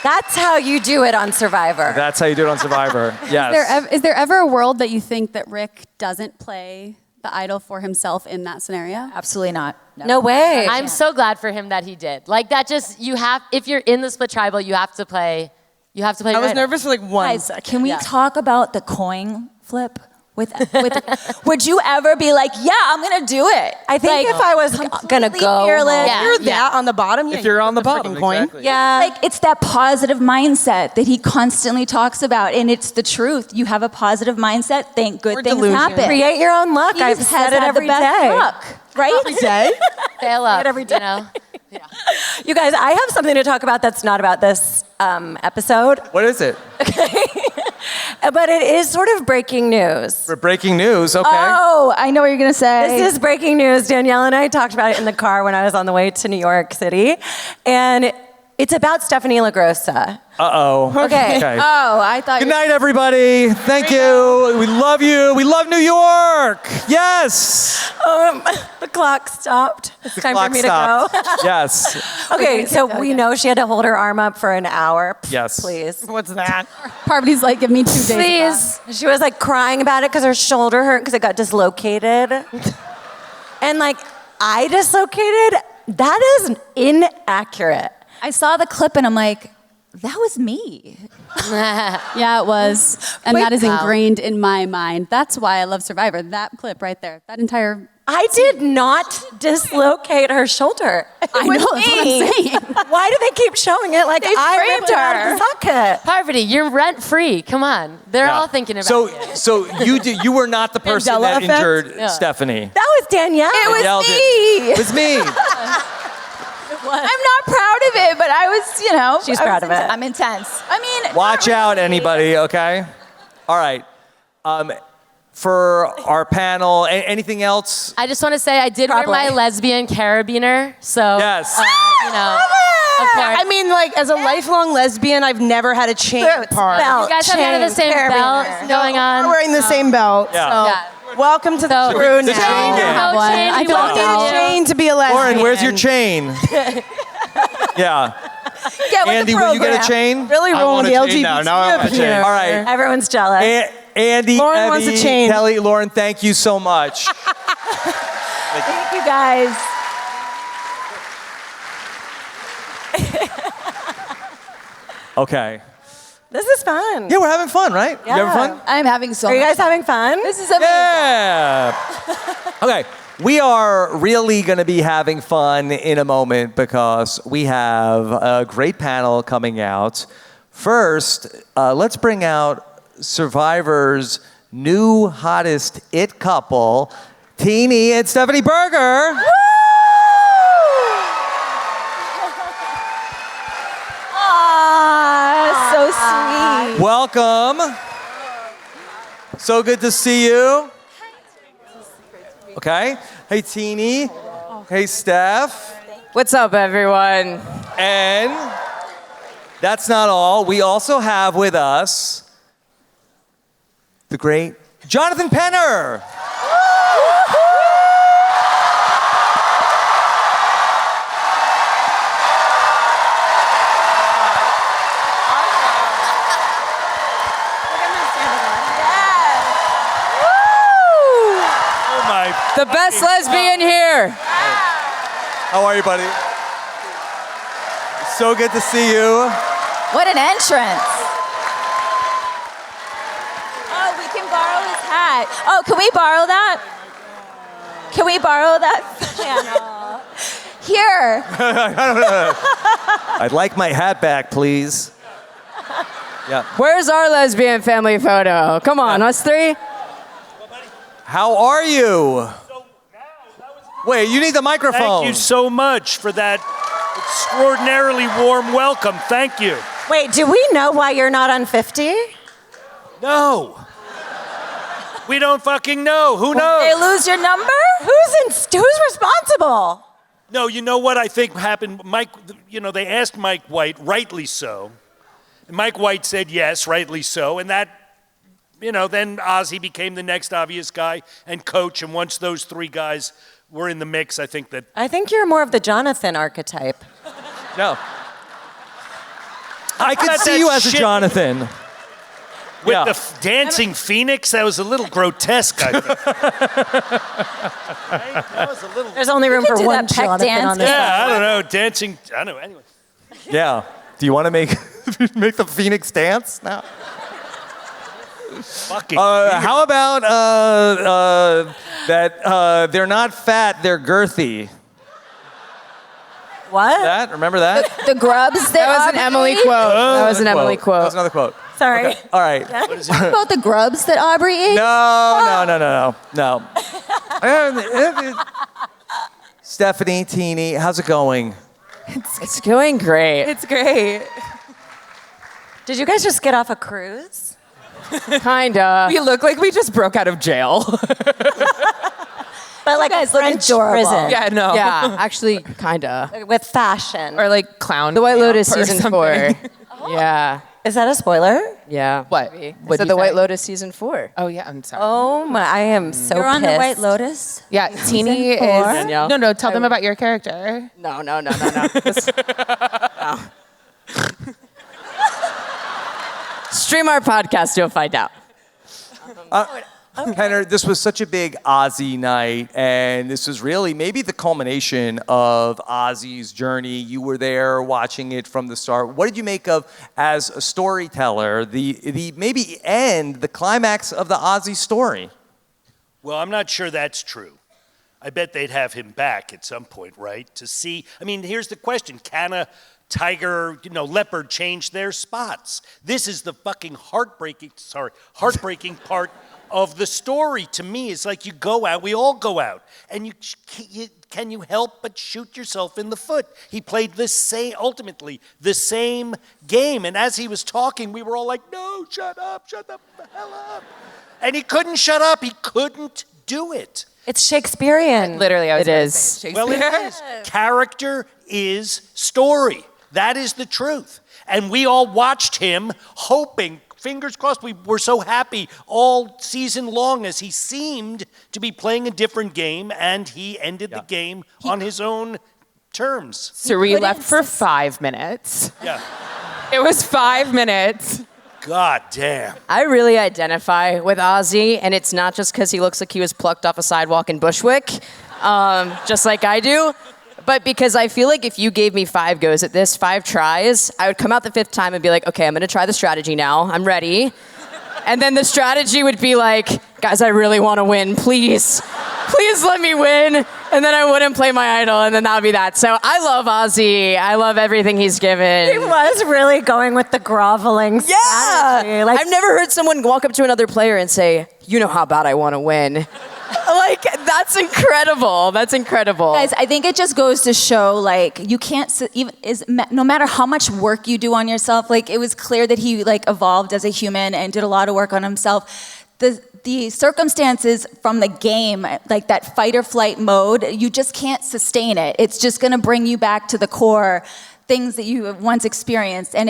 Speaker 3: That's how you do it on Survivor.
Speaker 2: That's how you do it on Survivor. Yes.
Speaker 6: Is there ever a world that you think that Rick doesn't play the idol for himself in that scenario?
Speaker 4: Absolutely not.
Speaker 3: No way.
Speaker 5: I'm so glad for him that he did. Like that just, if you're in the split tribal, you have to play
Speaker 8: I was nervous for like 1 second.
Speaker 4: Can we talk about the coin flip? With would you ever be like, yeah, I'm gonna do it?
Speaker 3: I think if I was gonna go,
Speaker 4: fearless.
Speaker 8: You're that on the bottom.
Speaker 7: If you're on the bottom,
Speaker 8: coin.
Speaker 7: exactly.
Speaker 3: yeah,
Speaker 4: Like it's that positive mindset that he constantly talks about, and it's the truth. You have a positive mindset, think good things
Speaker 8: delusion.
Speaker 4: happen.
Speaker 3: create your own luck.
Speaker 4: He
Speaker 3: I've
Speaker 4: just
Speaker 3: said
Speaker 4: has
Speaker 3: it
Speaker 4: had
Speaker 3: every
Speaker 4: the best
Speaker 3: day.
Speaker 4: luck, right?
Speaker 8: Every day.
Speaker 5: fail up
Speaker 3: every day.
Speaker 5: You know?
Speaker 3: You guys, I have something to talk about that's not about this episode,
Speaker 2: What is it?
Speaker 3: but it is sort of breaking news.
Speaker 2: For breaking news, okay.
Speaker 4: Oh, I know what you're gonna say.
Speaker 3: This is breaking news. Danielle and I talked about it in the car when I was on the way to New York City, and it's about Stephanie LaGrossa.
Speaker 2: Uh-oh.
Speaker 3: Okay.
Speaker 4: Oh, I thought.
Speaker 2: Good night, everybody. Thank you. We love you. We love New York. Yes.
Speaker 3: The clock stopped. It's time
Speaker 2: Clock
Speaker 3: for me
Speaker 2: stopped.
Speaker 3: to go.
Speaker 2: Yes.
Speaker 3: Okay, so we know she had to hold her arm up for an hour.
Speaker 2: Yes.
Speaker 3: Please.
Speaker 8: What's that?
Speaker 6: Parvati's like, give me 2 days.
Speaker 3: Please. She was like crying about it because her shoulder hurt because it got dislocated. And like, I dislocated? That is inaccurate.
Speaker 4: I saw the clip and I'm like, that was me.
Speaker 6: Yeah, it was. And that is ingrained in my mind. That's why I love Survivor. That clip right there. That entire...
Speaker 3: I did not dislocate her shoulder.
Speaker 6: I know, that's what I'm saying.
Speaker 3: Why do they keep showing it like I ripped
Speaker 4: framed
Speaker 3: her out of the socket?
Speaker 5: Parvati, you're rent free. Come on. They're all thinking about you.
Speaker 2: So you were not the person
Speaker 8: Mandela
Speaker 2: that
Speaker 8: effect?
Speaker 2: injured Stephanie.
Speaker 3: That was Danielle.
Speaker 2: Danielle
Speaker 4: me.
Speaker 2: It was me.
Speaker 4: I'm not proud of it, but I was,
Speaker 3: She's proud of it.
Speaker 4: I'm intense. I mean,
Speaker 2: Watch out, anybody, okay? All right. For our panel, anything else?
Speaker 5: I just want to say I did wear my lesbian carabiner, so
Speaker 2: Yes.
Speaker 5: of course.
Speaker 8: I mean, like, as a lifelong lesbian, I've never had a chain part.
Speaker 5: You guys have none of the same belt going on.
Speaker 8: We're wearing the same belt.
Speaker 2: Yeah.
Speaker 5: Yeah.
Speaker 8: Welcome to the crew
Speaker 2: The
Speaker 8: now.
Speaker 2: chain gang.
Speaker 5: No chain,
Speaker 6: I
Speaker 5: you
Speaker 6: don't
Speaker 5: won't
Speaker 6: need
Speaker 5: need
Speaker 6: a
Speaker 5: it.
Speaker 8: Chain to be a lesbian.
Speaker 2: Lauren, where's your chain? Yeah.
Speaker 4: get with
Speaker 2: Andy,
Speaker 4: the
Speaker 2: will you get a
Speaker 4: program.
Speaker 2: chain?
Speaker 8: Really
Speaker 7: I
Speaker 8: rolling
Speaker 7: want
Speaker 8: the
Speaker 7: a chain
Speaker 8: LGBT
Speaker 7: now. Now I want a chain.
Speaker 8: here.
Speaker 2: All right.
Speaker 3: Everyone's jealous.
Speaker 2: Andy,
Speaker 8: Lauren wants a
Speaker 2: Evie,
Speaker 8: chain.
Speaker 2: Kellie, Lauren, thank you so much.
Speaker 4: Thank you guys.
Speaker 2: Okay.
Speaker 3: This is fun.
Speaker 2: Yeah, we're having fun, right? You having fun?
Speaker 4: I'm having so
Speaker 3: Are you
Speaker 4: much
Speaker 3: guys having fun?
Speaker 4: This is amazing.
Speaker 2: Yeah. Okay, we are really going to be having fun in a moment because we have a great panel coming out. First, let's bring out Survivor's new hottest it couple, Teenie and Stephanie Berger.
Speaker 4: Aw, so sweet.
Speaker 2: Welcome. So good to see you. Okay. Hey, Teenie. Hey, Steph.
Speaker 9: What's up, everyone?
Speaker 2: And that's not all. We also have with us the great Jonathan Penner. Oh my.
Speaker 9: The best lesbian here.
Speaker 2: How are you, buddy? So good to see you.
Speaker 4: What an entrance. Oh, we can borrow his hat. Oh, can we borrow that? Can we borrow that? Here.
Speaker 2: I'd like my hat back, please. Yeah.
Speaker 9: Where's our lesbian family photo? Come on, us three.
Speaker 2: How are you? Wait, you need the microphone.
Speaker 10: Thank you so much for that extraordinarily warm welcome. Thank you.
Speaker 3: Wait, do we know why you're not on 50?
Speaker 10: No. We don't fucking know. Who
Speaker 4: They
Speaker 10: knows?
Speaker 4: lose your number?
Speaker 3: Who's responsible?
Speaker 10: No, you know what I think happened? Mike, they asked Mike White, rightly so. And Mike White said yes, rightly so. And that, then Ozzy became the next obvious guy and coach. And once those three guys were in the mix, I think
Speaker 3: you're more of the Jonathan archetype.
Speaker 2: No. I could
Speaker 10: Not
Speaker 2: see
Speaker 10: that
Speaker 2: you as a
Speaker 10: shit.
Speaker 2: Jonathan.
Speaker 10: with
Speaker 2: Yeah.
Speaker 10: the dancing phoenix, that was a little grotesque, I think. Right? That was a little...
Speaker 3: There's only room for
Speaker 4: do
Speaker 3: one
Speaker 4: that peck
Speaker 3: Jonathan
Speaker 4: dance.
Speaker 3: on this.
Speaker 10: Yeah, I don't know, dancing, I don't know, anyway.
Speaker 2: Yeah. Do you want to make the Phoenix dance now?
Speaker 10: Fucking
Speaker 2: How about that they're not fat, they're girthy?
Speaker 3: What?
Speaker 2: Remember that?
Speaker 4: The grubs
Speaker 9: That was an Emily quote. That was an Emily
Speaker 2: That
Speaker 9: quote.
Speaker 2: was another quote.
Speaker 3: Sorry.
Speaker 2: Okay. All right.
Speaker 4: about the grubs that Aubry ate?
Speaker 2: No. Stephanie, Teeny, how's it going?
Speaker 9: It's going great.
Speaker 8: It's great.
Speaker 3: Did you guys just get off a cruise?
Speaker 9: Kinda.
Speaker 8: We look like we just broke out of jail.
Speaker 3: But like
Speaker 4: guys
Speaker 3: a
Speaker 4: look
Speaker 3: French
Speaker 4: adorable.
Speaker 3: prison.
Speaker 8: Yeah, no.
Speaker 9: Yeah, actually, kinda.
Speaker 3: With fashion.
Speaker 8: Or like clown.
Speaker 9: The White Lotus
Speaker 8: or
Speaker 9: season 4.
Speaker 8: something.
Speaker 9: Yeah,
Speaker 3: Is that a spoiler?
Speaker 9: yeah.
Speaker 8: What?
Speaker 9: Maybe.
Speaker 8: What'd
Speaker 9: So
Speaker 8: you
Speaker 9: the White
Speaker 8: say?
Speaker 9: Lotus season 4.
Speaker 8: Oh yeah, I'm sorry.
Speaker 3: Oh my, I am so
Speaker 4: You're on the
Speaker 3: pissed.
Speaker 4: White Lotus?
Speaker 8: Yeah, Teeny is.
Speaker 9: Danielle?
Speaker 8: No, tell them about your character.
Speaker 9: No. Stream our podcast, you'll find out.
Speaker 2: Henner, this was such a big Ozzy night, and this was really maybe the culmination of Ozzy's journey. You were there watching it from the start. What did you make of, as a storyteller, the maybe end, the climax of the Ozzy story?
Speaker 10: Well, I'm not sure that's true. I bet they'd have him back at some point, right? To see, I mean, here's the question. Can a tiger, leopard change their spots? This is the fucking heartbreaking part of the story to me. It's like you go out, we all go out, and can you help but shoot yourself in the foot? He played ultimately the same game, and as he was talking, we were all like, no, shut the hell up. And he couldn't shut up, he couldn't do it.
Speaker 3: It's Shakespearean.
Speaker 8: Literally, I was
Speaker 9: It
Speaker 8: gonna
Speaker 9: is.
Speaker 8: say
Speaker 10: Well, it
Speaker 8: Shakespeare.
Speaker 10: is. Character is story. That is the truth. And we all watched him hoping, fingers crossed, we were so happy all season long as he seemed to be playing a different game, and he ended the game on his own terms.
Speaker 8: Cirie left for 5 minutes.
Speaker 10: Yeah.
Speaker 8: It was 5 minutes.
Speaker 10: God damn.
Speaker 9: I really identify with Ozzy, and it's not just because he looks like he was plucked off a sidewalk in Bushwick, just like I do, but because I feel like if you gave me 5 goes at this, 5 tries, I would come out the 5th time and be like, okay, I'm gonna try the strategy now, I'm ready. And then the strategy would be like, guys, I really wanna win, please let me win. And then I wouldn't play my idol, and then that would be that. So I love Ozzy, I love everything he's given.
Speaker 3: He was really going with the groveling strategy. Like,
Speaker 9: I've never heard someone walk up to another player and say, you know how bad I want to win. Like, that's incredible. That's incredible.
Speaker 4: Guys, I think it just goes to show, like, you can't no matter how much work you do on yourself. Like, it was clear that he evolved as a human and did a lot of work on himself. The circumstances from the game, like that fight or flight mode, you just can't sustain it. It's just going to bring you back to the core things that you have once experienced, and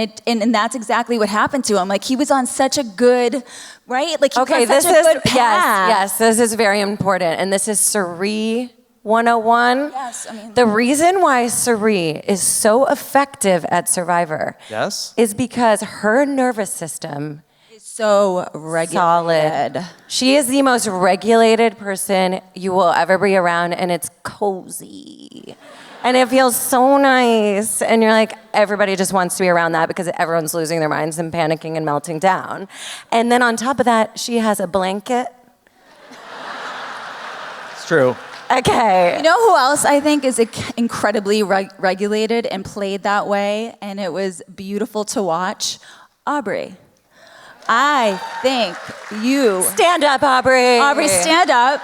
Speaker 4: that's exactly what happened to him. Like, he was on such a good, right? Like, he was on such a good path.
Speaker 3: Yes, this is very important, and this is Cirie 101.
Speaker 4: Yes, I mean,
Speaker 3: the reason why Cirie is so effective at Survivor,
Speaker 2: Yes?
Speaker 3: is because her nervous system
Speaker 4: so regulated.
Speaker 3: solid. She is the most regulated person you will ever be around, and it's cozy. And it feels so nice. And you're like, everybody just wants to be around that because everyone's losing their minds and panicking and melting down. And then on top of that, she has a blanket.
Speaker 2: It's true.
Speaker 3: Okay.
Speaker 4: You know who else I think is incredibly regulated and played that way, and it was beautiful to watch? Aubry. I think you...
Speaker 3: Stand up, Aubry.
Speaker 4: Aubry, stand up.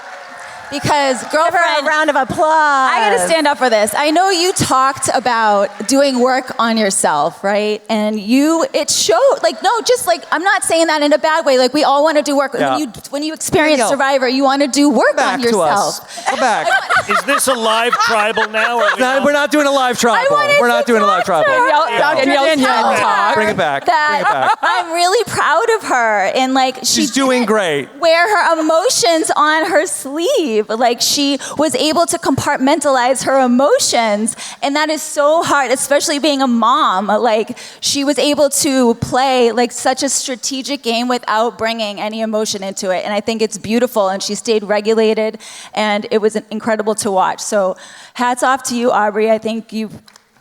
Speaker 4: Because
Speaker 3: Give her
Speaker 4: girlfriend,
Speaker 3: a round of applause.
Speaker 4: I gotta stand up for this. I know you talked about doing work on yourself, right? And it showed, like, no, just like, I'm not saying that in a bad way. Like, we all want to do work.
Speaker 2: Yeah.
Speaker 4: When you experience
Speaker 2: Danielle,
Speaker 4: Survivor, you want to do work
Speaker 2: back
Speaker 4: on
Speaker 2: to
Speaker 4: yourself.
Speaker 2: us. Go back.
Speaker 10: Is this a live tribal now? Or
Speaker 2: No, we're not doing a live tribal.
Speaker 4: wanted
Speaker 2: We're not
Speaker 4: to
Speaker 2: doing a live
Speaker 4: talk to
Speaker 2: tribal.
Speaker 4: her.
Speaker 9: Danielle, talk.
Speaker 2: Bring it back.
Speaker 4: That
Speaker 2: Bring it back.
Speaker 4: I'm really proud of her, and like
Speaker 2: She's doing great.
Speaker 4: Wear her emotions on her sleeve. Like she was able to compartmentalize her emotions, and that is so hard, especially being a mom. Like she was able to play like such a strategic game without bringing any emotion into it, and I think it's beautiful. And she stayed regulated, and it was incredible to watch. So, hats off to you, Aubry. I think you're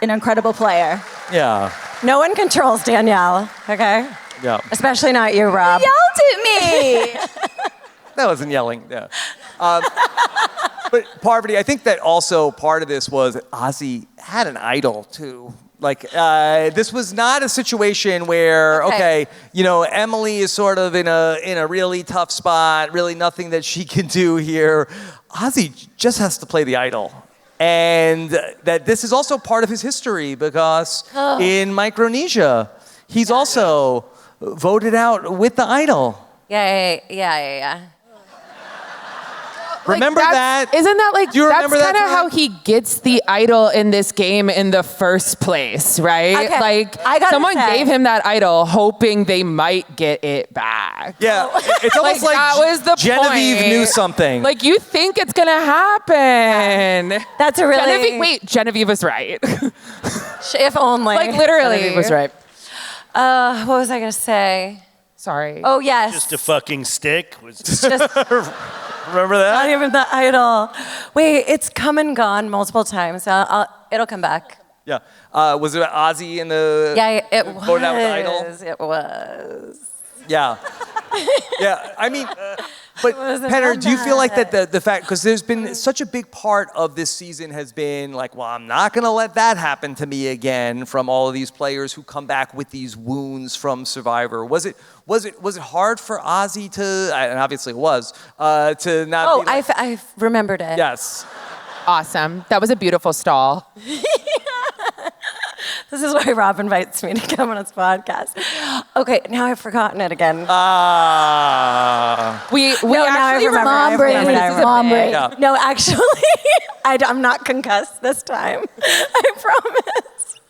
Speaker 4: an incredible player.
Speaker 2: Yeah.
Speaker 3: No one controls Danielle, okay?
Speaker 2: Yeah.
Speaker 3: Especially not you, Rob.
Speaker 4: Yelled at me.
Speaker 2: That wasn't yelling. Yeah. But Parvati, I think that also part of this was Ozzy had an idol too. Like this was not a situation where okay, you know, Emily is sort of in a really tough spot, really nothing that she can do here. Ozzy just has to play the idol. And that this is also part of his history because in Micronesia, he's also voted out with the idol.
Speaker 3: Yeah.
Speaker 2: Remember that?
Speaker 11: Isn't that like,
Speaker 2: Do you
Speaker 11: that's
Speaker 2: remember that
Speaker 11: kind of
Speaker 2: time?
Speaker 11: how he gets the idol in this game in the first place, right?
Speaker 3: Okay,
Speaker 11: Like,
Speaker 3: I gotta
Speaker 11: someone
Speaker 3: say-
Speaker 11: gave him that idol hoping they might get it back.
Speaker 2: Yeah, it's almost like
Speaker 11: that was the
Speaker 2: Genevieve
Speaker 11: point.
Speaker 2: knew something.
Speaker 11: Like, you think it's gonna happen.
Speaker 3: That's a really...
Speaker 11: Genevieve was right.
Speaker 3: If only.
Speaker 11: Like, literally.
Speaker 9: Genevieve was right.
Speaker 3: What was I going to say?
Speaker 11: Sorry.
Speaker 3: Oh, yes.
Speaker 10: Just a fucking stick.
Speaker 3: Just
Speaker 2: Remember that?
Speaker 3: not even the idol. Wait, it's come and gone multiple times. It'll come back.
Speaker 2: Yeah. Was it Ozzy in the
Speaker 3: Yeah, it was.
Speaker 2: voted out with the idol?
Speaker 3: It was.
Speaker 2: Yeah. Yeah. I mean, but
Speaker 3: wasn't
Speaker 2: Penner,
Speaker 3: on
Speaker 2: do you feel like
Speaker 3: that.
Speaker 2: that the fact, because there's been such a big part of this season has been like, well, I'm not going to let that happen to me again from all of these players who come back with these wounds from Survivor. Was it hard for Ozzy to, and obviously it was, to not
Speaker 3: Oh,
Speaker 2: be like,
Speaker 3: I remembered it.
Speaker 2: yes.
Speaker 11: Awesome. That was a beautiful stall.
Speaker 3: This is why Rob invites me to come on his podcast. Okay, now I've forgotten it again.
Speaker 11: We
Speaker 3: now I
Speaker 11: actually
Speaker 3: remember.
Speaker 11: remember.
Speaker 3: I remember.
Speaker 11: This is a big-
Speaker 2: Yeah.
Speaker 3: No, actually, I'm not concussed this time. I promise.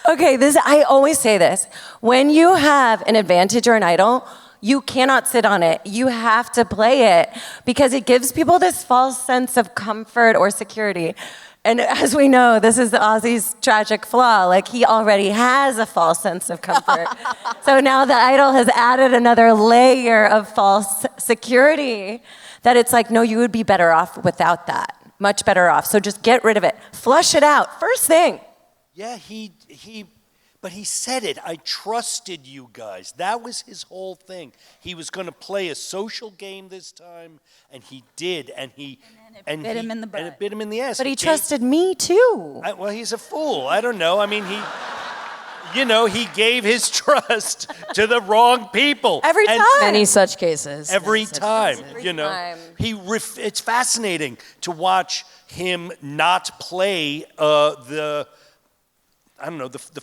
Speaker 3: Okay, I always say this. When you have an advantage or an idol, you cannot sit on it. You have to play it because it gives people this false sense of comfort or security. And as we know, this is Ozzy's tragic flaw. Like, he already has a false sense of comfort. So now the idol has added another layer of false security that it's like, no, you would be better off without that. Much better off. So just get rid of it. Flush it out. First thing.
Speaker 10: Yeah, but he said it. I trusted you guys. That was his whole thing. He was going to play a social game this time, and he did. And it
Speaker 4: bit him in the butt.
Speaker 10: And it bit him in the ass.
Speaker 3: But he trusted me too.
Speaker 10: Well, he's a fool. I don't know. I mean, he gave his trust to the wrong people.
Speaker 3: Every time.
Speaker 9: Many such cases.
Speaker 10: Every time,
Speaker 3: time.
Speaker 10: It's fascinating to watch him not play the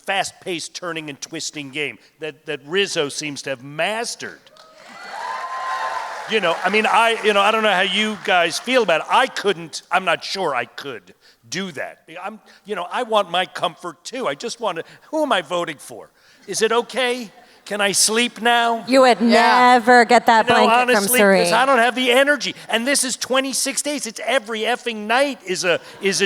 Speaker 10: fast-paced turning and twisting game that Rizzo seems to have mastered. I don't know how you guys feel about it. I'm not sure I could do that. I want my comfort too. I just want to, who am I voting for? Is it okay? Can I sleep now?
Speaker 3: You would never get that blanket
Speaker 10: honestly,
Speaker 3: from
Speaker 10: because I
Speaker 3: Cirie.
Speaker 10: don't have the energy. And this is 26 days. It's every effing night is a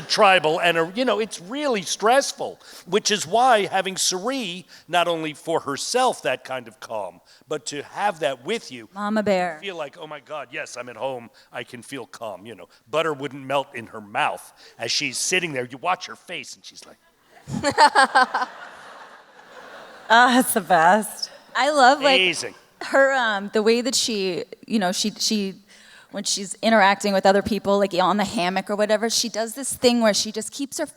Speaker 10: tribal, and it's really stressful. Which is why having Cirie, not only for herself that kind of calm, but to have that with you,
Speaker 4: Mama bear.
Speaker 10: feel like, oh my God, yes, I'm at home. I can feel calm. Butter wouldn't melt in her mouth as she's sitting there. You watch her face, and she's like.
Speaker 3: It's the best.
Speaker 4: I love
Speaker 10: Amazing.
Speaker 4: her the way that she when she's interacting with other people, like on the hammock or whatever, she does this thing where she just keeps her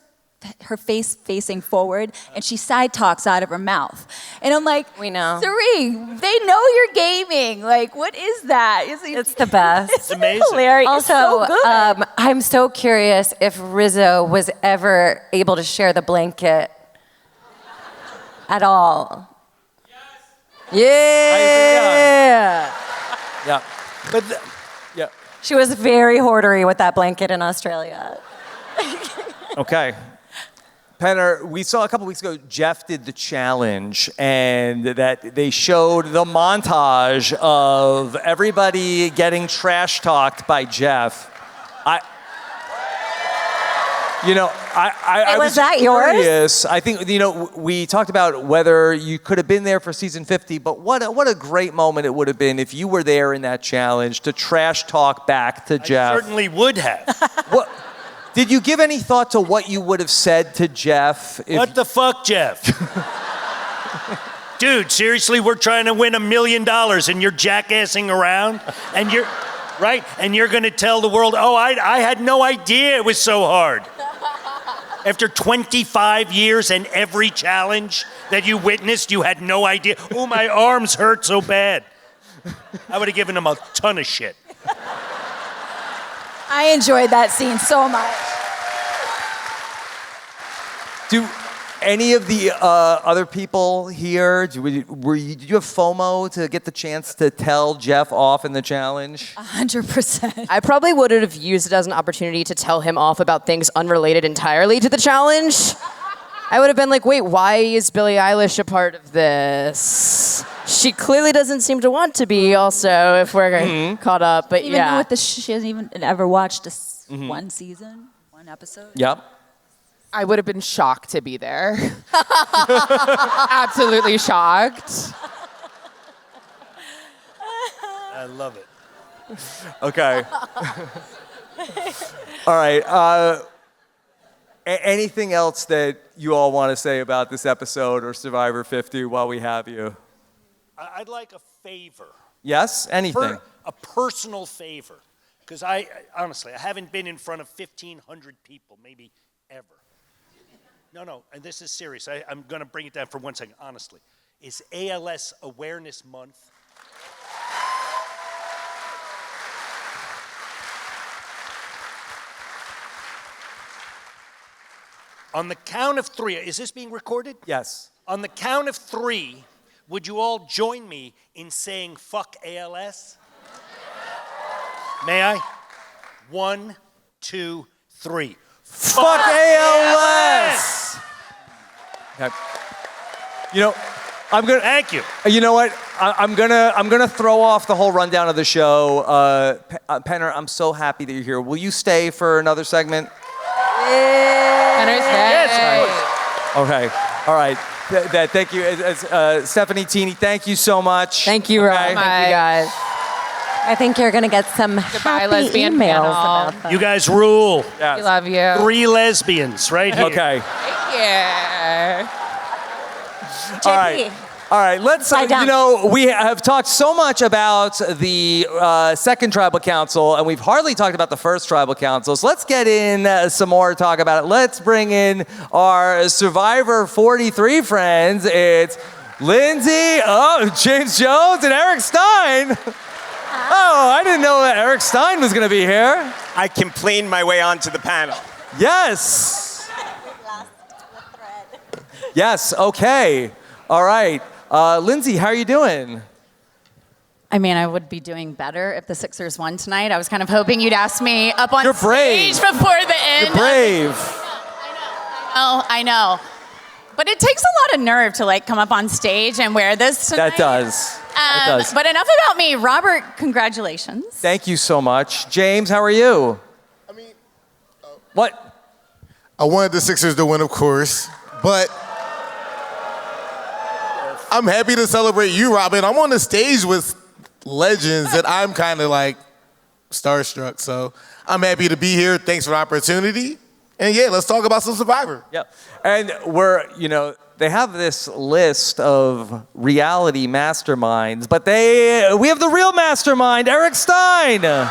Speaker 4: her face facing forward, and she side talks out of her mouth. And I'm like,
Speaker 3: We know.
Speaker 4: Cirie, they know you're gaming. Like, what is that?
Speaker 3: It's the best.
Speaker 10: It's amazing.
Speaker 4: Hilarious. It's
Speaker 3: Also,
Speaker 4: so good.
Speaker 3: I'm so curious if Rizzo was ever able to share the blanket at all.
Speaker 9: Yeah.
Speaker 2: Yeah. But yeah.
Speaker 3: She was very hoardery with that blanket in Australia.
Speaker 2: Okay. Penner, we saw a couple weeks ago Jeff did the challenge, and that they showed the montage of everybody getting trash talked by Jeff. I was
Speaker 3: that yours?
Speaker 2: curious. I think we talked about whether you could have been there for season 50, but what a great moment it would have been if you were there in that challenge to trash talk back to Jeff.
Speaker 10: Certainly would have.
Speaker 2: What? Did you give any thought to what you would have said to Jeff?
Speaker 10: What the fuck, Jeff? Dude, seriously, we're trying to win $1 million and you're jackassing around? And you're, right? And you're gonna tell the world, oh, I had no idea it was so hard. After 25 years and every challenge that you witnessed, you had no idea. Oh, my arms hurt so bad. I would have given him a ton of shit.
Speaker 4: I enjoyed that scene so much.
Speaker 2: Do any of the other people here, did you have FOMO to get the chance to tell Jeff off in the challenge?
Speaker 4: 100%.
Speaker 9: I probably would have used it as an opportunity to tell him off about things unrelated entirely to the challenge. I would have been like, wait, why is Billie Eilish a part of this? She clearly doesn't seem to want to be also, if we're caught up, but
Speaker 4: Even know what she hasn't even ever watched one season, one episode.
Speaker 2: Yep.
Speaker 11: I would have been shocked to be there. Absolutely shocked.
Speaker 10: I love it.
Speaker 2: Okay. All right. Anything else that you all want to say about this episode or Survivor 50 while we have you?
Speaker 10: I'd like a favor.
Speaker 2: Yes? Anything?
Speaker 10: A personal favor. Because I honestly, I haven't been in front of 1,500 people, maybe ever. No, and this is serious. I'm going to bring it down for 1 second, honestly. It's ALS Awareness Month. On the count of 3, is this being recorded?
Speaker 2: Yes.
Speaker 10: On the count of 3, would you all join me in saying fuck ALS? May I? 1, 2, 3.
Speaker 2: Fuck ALS! Okay. I'm gonna.
Speaker 10: Thank you.
Speaker 2: You know what? I'm gonna throw off the whole rundown of the show. Penner, I'm so happy that you're here. Will you stay for another segment? Okay. All right. Thank you. Stephanie, Teeny, thank you so much.
Speaker 9: Thank you, Rob.
Speaker 2: Okay.
Speaker 9: Thank you, guys.
Speaker 3: I think you're going to get some happy
Speaker 11: lesbian
Speaker 3: emails
Speaker 11: panel.
Speaker 3: about that.
Speaker 10: You guys rule.
Speaker 2: Yes.
Speaker 11: We love you.
Speaker 10: 3 lesbians right here.
Speaker 2: Okay.
Speaker 11: Yeah.
Speaker 2: All right. All right, let's, we have talked so much about the second tribal council, and we've hardly talked about the first tribal council, so let's get in some more talk about it. Let's bring in our Survivor 43 friends. It's Lindsay, James Jones, and Eric Stein. Oh, I didn't know that Eric Stein was going to be here.
Speaker 12: I complained my way onto the panel.
Speaker 2: Yes. Yes, okay. All right. Lindsay, how are you doing?
Speaker 13: I mean, I would be doing better if the Sixers won tonight. I was kind of hoping you'd ask me up on
Speaker 2: You're brave.
Speaker 13: stage before the end.
Speaker 2: You're brave.
Speaker 13: I know. But it takes a lot of nerve to come up on stage and wear this tonight.
Speaker 2: That does. That does.
Speaker 13: But enough about me. Robert, congratulations.
Speaker 2: Thank you so much. James, how are you? What?
Speaker 14: I wanted the Sixers to win, of course, but I'm happy to celebrate you, Robin. I'm on the stage with legends that I'm kind of starstruck. So I'm happy to be here. Thanks for the opportunity. And yeah, let's talk about some Survivor.
Speaker 2: Yep. And they have this list of reality masterminds, but we have the real mastermind, Eric Stein. Woo,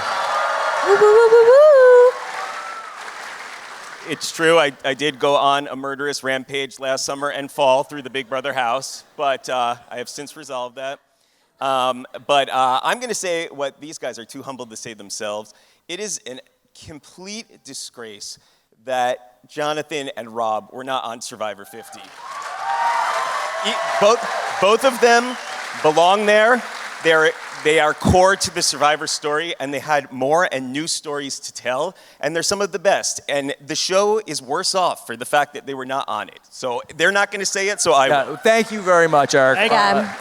Speaker 2: woo, woo, woo, woo.
Speaker 12: It's true. I did go on a murderous rampage last summer and fall through the Big Brother house, but I have since resolved that. But I'm going to say what these guys are too humble to say themselves. It is a complete disgrace that Jonathan and Rob were not on Survivor 50. Both of them belong there. They are core to the Survivor story, and they had more and new stories to tell, and they're some of the best. And the show is worse off for the fact that they were not on it. So they're not going to say it, so I will.
Speaker 2: Thank you very much, Eric.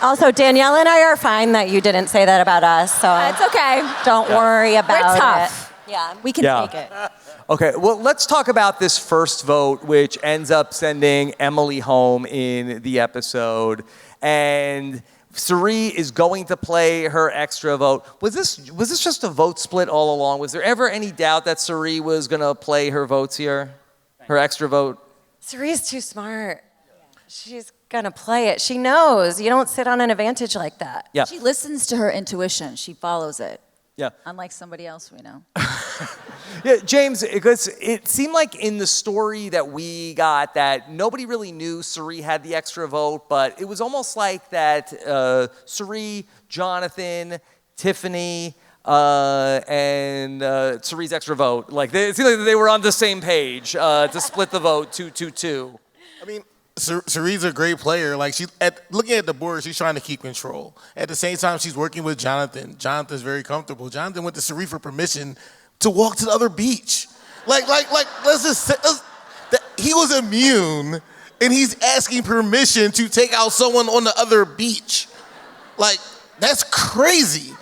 Speaker 3: Also, Danielle and I are fine that you didn't say that about us, so
Speaker 4: It's okay.
Speaker 3: don't worry about
Speaker 4: We're tough.
Speaker 3: it. Yeah,
Speaker 4: We can take it.
Speaker 2: Okay, well, let's talk about this first vote, which ends up sending Emily home in the episode. And Cirie is going to play her extra vote. Was this just a vote split all along? Was there ever any doubt that Cirie was going to play her votes here? Her extra vote?
Speaker 3: Cirie's too smart. She's going to play it. She knows. You don't sit on an advantage like that.
Speaker 2: Yeah.
Speaker 4: She listens to her intuition. She follows it.
Speaker 2: Yeah.
Speaker 4: Unlike somebody else we know.
Speaker 2: Yeah, James, because it seemed like in the story that we got that nobody really knew Cirie had the extra vote, but it was almost like that Cirie, Jonathan, Tiffany, and Cirie's extra vote. Like it seemed like they were on the same page to split the vote 2-2-2.
Speaker 14: I mean, Cirie's a great player. Like looking at the board, she's trying to keep control. At the same time, she's working with Jonathan. Jonathan's very comfortable. Jonathan went to Cirie for permission to walk to the other beach. Let's just say he was immune, and he's asking permission to take out someone on the other beach. Like, that's crazy.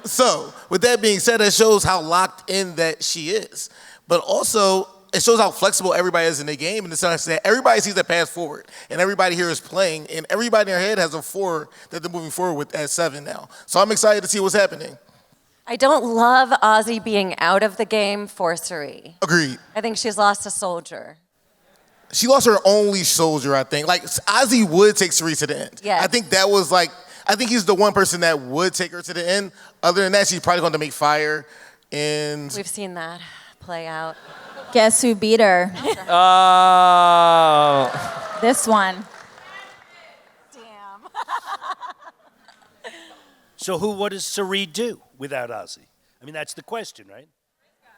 Speaker 14: So, with that being said, it shows how locked in that she is. But also, it shows how flexible everybody is in the game, in the sense that everybody sees the path forward, and everybody here is playing, and everybody in their head has a 4 that they're moving forward with at 7 now. So I'm excited to see what's happening.
Speaker 3: I don't love Ozzy being out of the game for Cirie.
Speaker 14: Agreed.
Speaker 3: I think she's lost a soldier.
Speaker 14: She lost her only soldier, I think. Like, Ozzy would take Cirie to the end.
Speaker 3: Yeah.
Speaker 14: I think that was I think he's the one person that would take her to the end. Other than that, she's probably going to make fire. And
Speaker 3: We've seen that play out.
Speaker 4: Guess who beat her?
Speaker 2: Oh.
Speaker 4: This one.
Speaker 10: So what does Cirie do without Ozzy? I mean, that's the question, right?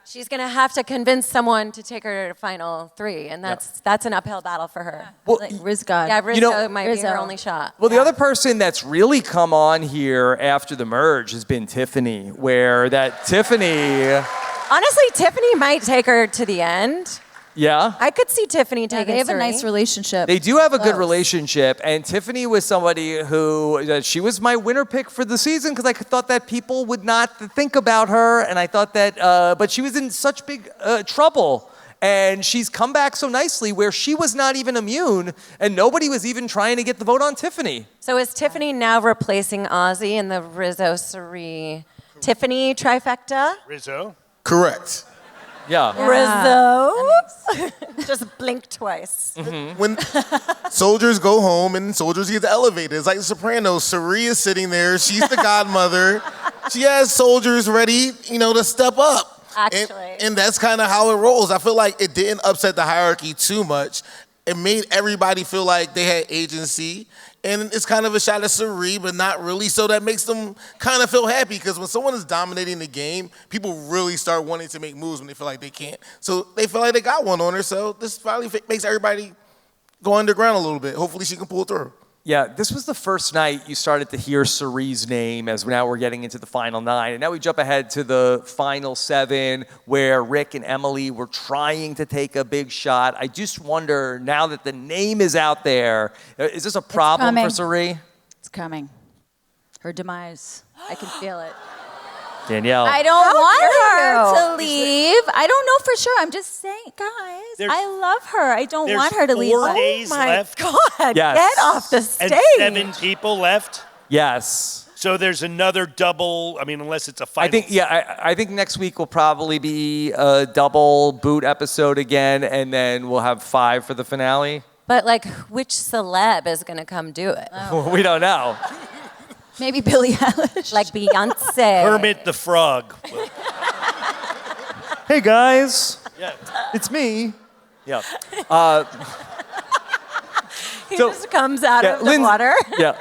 Speaker 3: She's going to have to convince someone to take her to final 3, and that's an uphill battle for her.
Speaker 2: Well,
Speaker 4: Riz God.
Speaker 3: Yeah, Rizzo might be her only shot.
Speaker 2: Well, the other person that's really come on here after the merge has been Tiffany, where that Tiffany...
Speaker 3: Honestly, Tiffany might take her to the end.
Speaker 2: Yeah?
Speaker 3: I could see Tiffany taking
Speaker 4: They have a
Speaker 3: Cirie.
Speaker 4: nice relationship.
Speaker 2: They do have a good relationship, and Tiffany was somebody who, she was my winner pick for the season because I thought that people would not think about her, and I thought that, but she was in such big trouble, and she's come back so nicely where she was not even immune, and nobody was even trying to get the vote on Tiffany.
Speaker 3: So is Tiffany now replacing Ozzy in the Rizzo, Cirie, Tiffany trifecta?
Speaker 10: Rizzo?
Speaker 14: correct.
Speaker 2: Yeah.
Speaker 3: Rizzo. Just blink twice.
Speaker 14: Mm-hmm. When soldiers go home and soldiers get the elevator, it's like The Sopranos. Cirie is sitting there. She's the godmother. She has soldiers ready, to step up.
Speaker 3: Actually.
Speaker 14: And that's kind of how it rolls. I feel like it didn't upset the hierarchy too much. It made everybody feel like they had agency. And it's kind of a shot at Cirie, but not really. So that makes them kind of feel happy because when someone is dominating the game, people really start wanting to make moves when they feel like they can't. So they feel like they got one on her. So this probably makes everybody go underground a little bit. Hopefully she can pull through.
Speaker 2: Yeah, this was the first night you started to hear Cirie's name as now we're getting into the final 9. And now we jump ahead to the final 7 where Rick and Emily were trying to take a big shot. I just wonder, now that the name is out there, is this a problem for Cirie?
Speaker 4: It's coming. Her demise. I can feel it.
Speaker 2: Danielle.
Speaker 4: I don't want her
Speaker 3: you?
Speaker 4: to leave. I don't know for sure. I'm just saying, guys, I love her. I don't want her to leave.
Speaker 10: 4 days left.
Speaker 3: Oh my God,
Speaker 2: Yes.
Speaker 3: get off the stage.
Speaker 10: And 7 people left?
Speaker 2: Yes.
Speaker 10: So there's another double, unless it's a final.
Speaker 2: I think next week will probably be a double boot episode again, and then we'll have 5 for the finale.
Speaker 3: But which celeb is gonna come do it?
Speaker 2: We don't know.
Speaker 4: Maybe Billie Eilish.
Speaker 3: Like Beyonce.
Speaker 10: Kermit the Frog.
Speaker 2: Hey guys.
Speaker 10: Yeah.
Speaker 2: It's me. Yeah.
Speaker 3: He just comes out of the water.
Speaker 2: Yeah.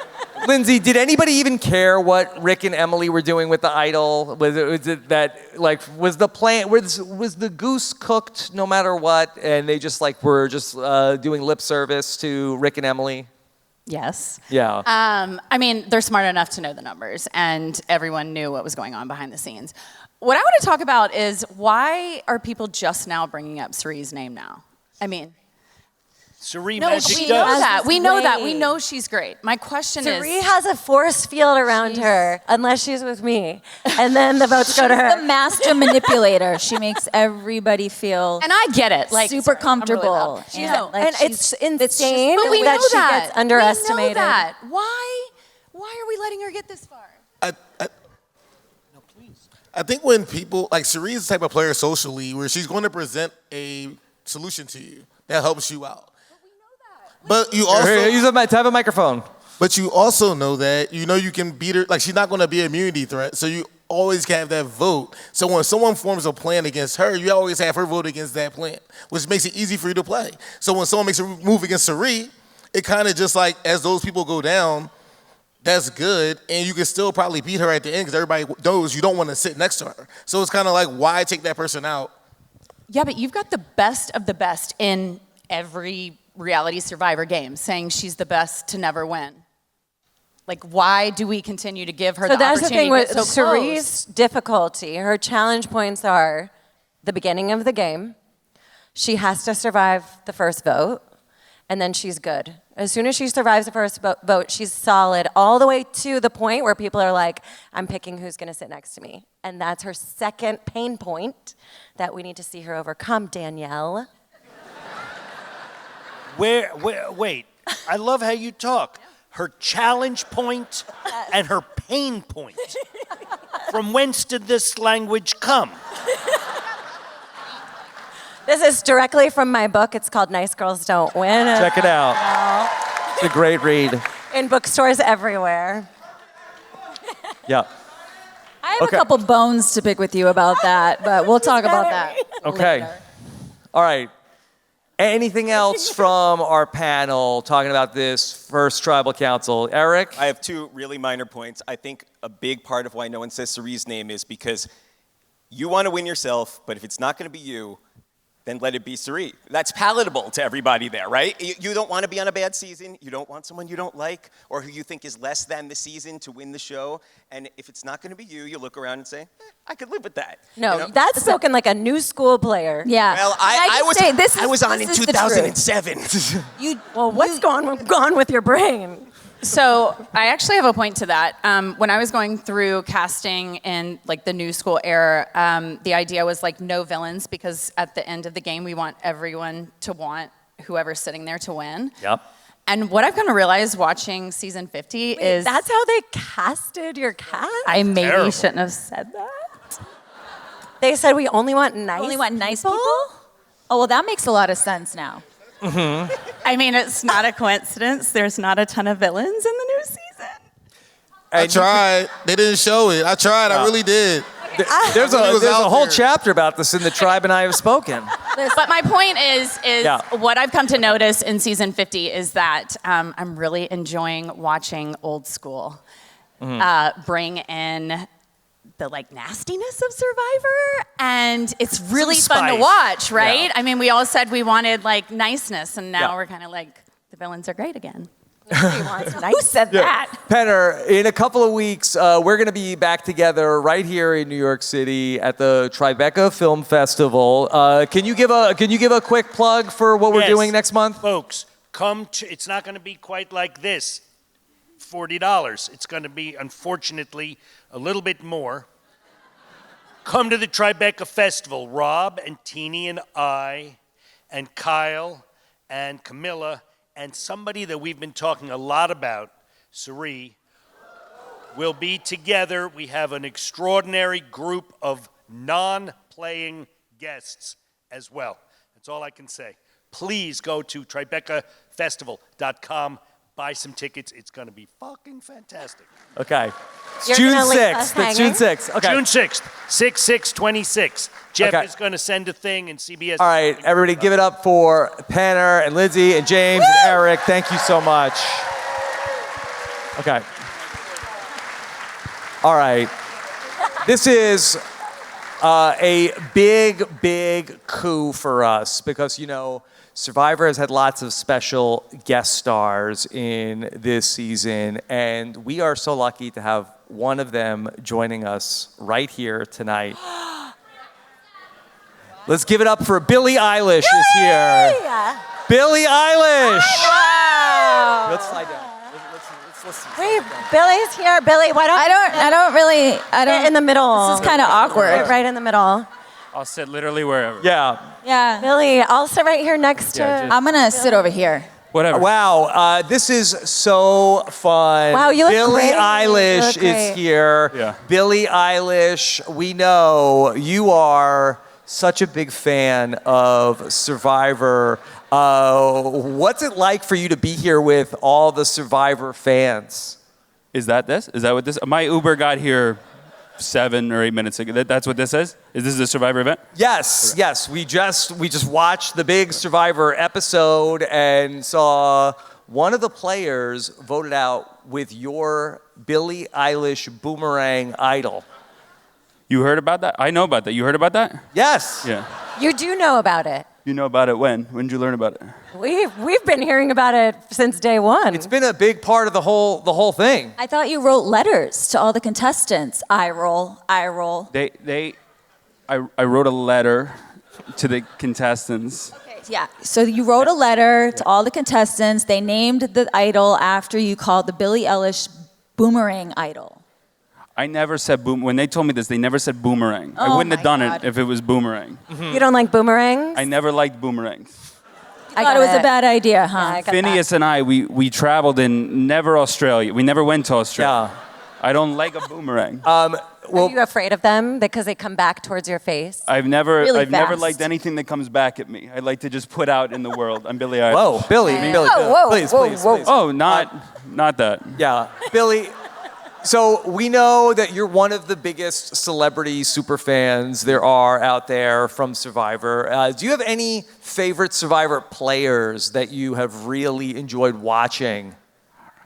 Speaker 2: Lindsay, did anybody even care what Rick and Emily were doing with the idol? Was it that, like, was the plan, was the goose cooked no matter what, and they just, like, were just doing lip service to Rick and Emily?
Speaker 13: Yes.
Speaker 2: Yeah.
Speaker 13: I mean, they're smart enough to know the numbers, and everyone knew what was going on behind the scenes. What I want to talk about is why are people just now bringing up Cirie's name now? I mean...
Speaker 10: Cirie
Speaker 13: No,
Speaker 10: magic
Speaker 13: we
Speaker 10: does.
Speaker 13: know that. We know that.
Speaker 3: Way.
Speaker 13: We know she's great. My question is...
Speaker 3: Cirie has a force field around her, unless she's with me. And then the votes go to her.
Speaker 4: She's the master manipulator. She makes everybody feel
Speaker 13: And I get it. Like,
Speaker 4: super
Speaker 13: sorry, I'm really
Speaker 4: comfortable.
Speaker 13: loud.
Speaker 3: And it's insane
Speaker 13: But we
Speaker 3: that
Speaker 13: know
Speaker 3: she
Speaker 13: that.
Speaker 3: gets underestimated.
Speaker 13: We know that. Why are we letting her get this far?
Speaker 14: I think when people, like Cirie is the type of player socially where she's going to present a solution to you that helps you out. But you also
Speaker 2: have a microphone.
Speaker 14: But you also know that you can beat her. Like she's not going to be an immunity threat, so you always have that vote. So when someone forms a plan against her, you always have her vote against that plan, which makes it easy for you to play. So when someone makes a move against Cirie, it kind of just like as those people go down, that's good, and you can still probably beat her at the end because everybody knows you don't want to sit next to her. So it's kind of like why take that person out?
Speaker 13: Yeah, but you've got the best of the best in every reality Survivor game saying she's the best to never win. Like, why do we continue to give her the opportunity?
Speaker 3: So that's the thing with
Speaker 13: to get so
Speaker 3: Cirie's difficulty. Her challenge points are the beginning of the game. She has to survive the first vote, and then she's good. As soon as she survives the first vote, she's solid all the way to the point where people are like, I'm picking who's going to sit next to me. And that's her second pain point that we need to see her overcome, Danielle.
Speaker 10: Wait, I love how you talk. Her challenge point and her pain point. From whence did this language come?
Speaker 3: This is directly from my book. It's called Nice Girls Don't Win.
Speaker 2: Check it out. It's a great read.
Speaker 3: In bookstores everywhere.
Speaker 2: Yeah.
Speaker 4: I have a couple bones to pick with you about that, but we'll talk about that.
Speaker 2: Okay.
Speaker 4: later.
Speaker 2: All right. Anything else from our panel talking about this first tribal council? Eric?
Speaker 12: I have two really minor points. I think a big part of why no one says Cirie's name is because you want to win yourself, but if it's not going to be you, then let it be Cirie. That's palatable to everybody there, right? You don't want to be on a bad season. You don't want someone you don't like or who you think is less than the season to win the show. And if it's not going to be you, you look around and say, I could live with that.
Speaker 3: No, that's spoken like a new school player.
Speaker 4: Yeah.
Speaker 12: Well, I was on in 2007.
Speaker 3: Well, what's gone with your brain?
Speaker 13: So I actually have a point to that. When I was going through casting in like the new school era, the idea was like no villains because at the end of the game we want everyone to want whoever's sitting there to win.
Speaker 2: Yep.
Speaker 13: And what I've come to realize watching season 50 is
Speaker 3: That's how they casted your cast?
Speaker 13: I maybe
Speaker 10: Terrible.
Speaker 13: shouldn't have said that.
Speaker 3: They said we only want nice
Speaker 4: Only want nice people? Oh, well, that makes a lot of sense now.
Speaker 13: I mean, it's not a coincidence. There's not a ton of villains in the new season.
Speaker 14: I tried. They didn't show it. I tried. I really did.
Speaker 2: There's
Speaker 14: I was
Speaker 2: a
Speaker 14: out
Speaker 2: whole
Speaker 14: there.
Speaker 2: chapter about this in The Tribe and I Have Spoken.
Speaker 13: But my point is
Speaker 2: Yeah.
Speaker 13: what I've come to notice in season 50 is that I'm really enjoying watching old school bring in the like nastiness of Survivor, and it's really fun to
Speaker 10: spice.
Speaker 13: watch, right?
Speaker 2: Yeah.
Speaker 13: I mean, we all said we wanted like niceness, and now
Speaker 2: Yeah.
Speaker 13: we're kind of like the villains are great again.
Speaker 3: Who said that?
Speaker 2: Penner, in a couple of weeks, we're going to be back together right here in New York City at the Tribeca Film Festival. Can you give a quick plug for what we're
Speaker 10: Yes.
Speaker 2: doing next month?
Speaker 10: Folks, it's not going to be quite like this. $40. It's going to be, unfortunately, a little bit more. Come to the Tribeca Festival. Rob and Teeny and I and Kyle and Camilla and somebody that we've been talking a lot about, Cirie, will be together. We have an extraordinary group of non-playing guests as well. That's all I can say. Please go to tribecafestival.com. Buy some tickets. It's going to be fucking fantastic.
Speaker 2: Okay.
Speaker 3: You're
Speaker 2: June
Speaker 3: gonna leave us
Speaker 2: 6th. It's June
Speaker 3: hanging?
Speaker 2: 6th. Okay.
Speaker 10: June 6th. 6626. Jeff
Speaker 2: Okay.
Speaker 10: is going to send a thing, and CBS.
Speaker 2: All right, everybody, give it up for Panner and Lindsay and James and Eric. Thank you so much. Okay. All right. This is a big coup for us because, you know, Survivor has had lots of special guest stars in this season, and we are so lucky to have one of them joining us right here tonight. Let's give it up for Billie Eilish is here. Billie Eilish!
Speaker 3: Wow.
Speaker 2: Let's slide down. Let's
Speaker 3: Wait, Billy's here. Billy, why don't
Speaker 4: I don't.
Speaker 3: get in the middle?
Speaker 4: This is kind of awkward.
Speaker 3: Right in the middle.
Speaker 15: I'll sit literally wherever.
Speaker 2: Yeah.
Speaker 4: Yeah.
Speaker 3: Billy, I'll sit right here next to.
Speaker 4: I'm gonna sit over here.
Speaker 15: Whatever.
Speaker 2: Wow, this is so fun.
Speaker 3: Wow, you look
Speaker 2: Billie
Speaker 3: great.
Speaker 2: Eilish
Speaker 3: You look
Speaker 2: is
Speaker 3: great.
Speaker 2: here.
Speaker 15: Yeah.
Speaker 2: Billie Eilish, we know you are such a big fan of Survivor. What's it like for you to be here with all the Survivor fans?
Speaker 15: Is that this? Is that what this? My Uber got here 7 or 8 minutes ago. That's what this is? Is this a Survivor event?
Speaker 2: Yes, yes. We just watched the big Survivor episode and saw one of the players voted out with your Billie Eilish boomerang idol.
Speaker 15: You heard about that? I know about that. You heard about that?
Speaker 2: Yes.
Speaker 15: Yeah.
Speaker 3: You do know about it.
Speaker 15: You know about it when? When did you learn about it?
Speaker 3: We've been hearing about it since day one.
Speaker 2: It's been a big part of the whole thing.
Speaker 4: I thought you wrote letters to all the contestants. I roll.
Speaker 15: I wrote a letter to the contestants.
Speaker 4: Yeah. So you wrote a letter to all the contestants. They named the idol after you called the Billie Eilish boomerang idol.
Speaker 15: I never said boom. When they told me this, they never said boomerang. I
Speaker 4: Oh
Speaker 15: wouldn't have
Speaker 4: my
Speaker 15: done
Speaker 4: God.
Speaker 15: it if it was boomerang.
Speaker 3: You don't like boomerangs?
Speaker 15: I never liked boomerangs.
Speaker 4: I thought it was a bad idea, huh?
Speaker 3: I got
Speaker 15: Phineas and I, we traveled in never Australia. We never went to Australia. I don't like a boomerang.
Speaker 3: Are you afraid of them because they come back towards your face?
Speaker 15: I've never
Speaker 4: fast.
Speaker 15: liked anything that comes back at me. I like to just put out in the world. I'm Billie Eilish.
Speaker 2: Whoa, Billy, please.
Speaker 15: Oh, not that.
Speaker 2: Yeah, Billy. So we know that you're one of the biggest celebrity superfans there are out there from Survivor. Do you have any favorite Survivor players that you have really enjoyed watching?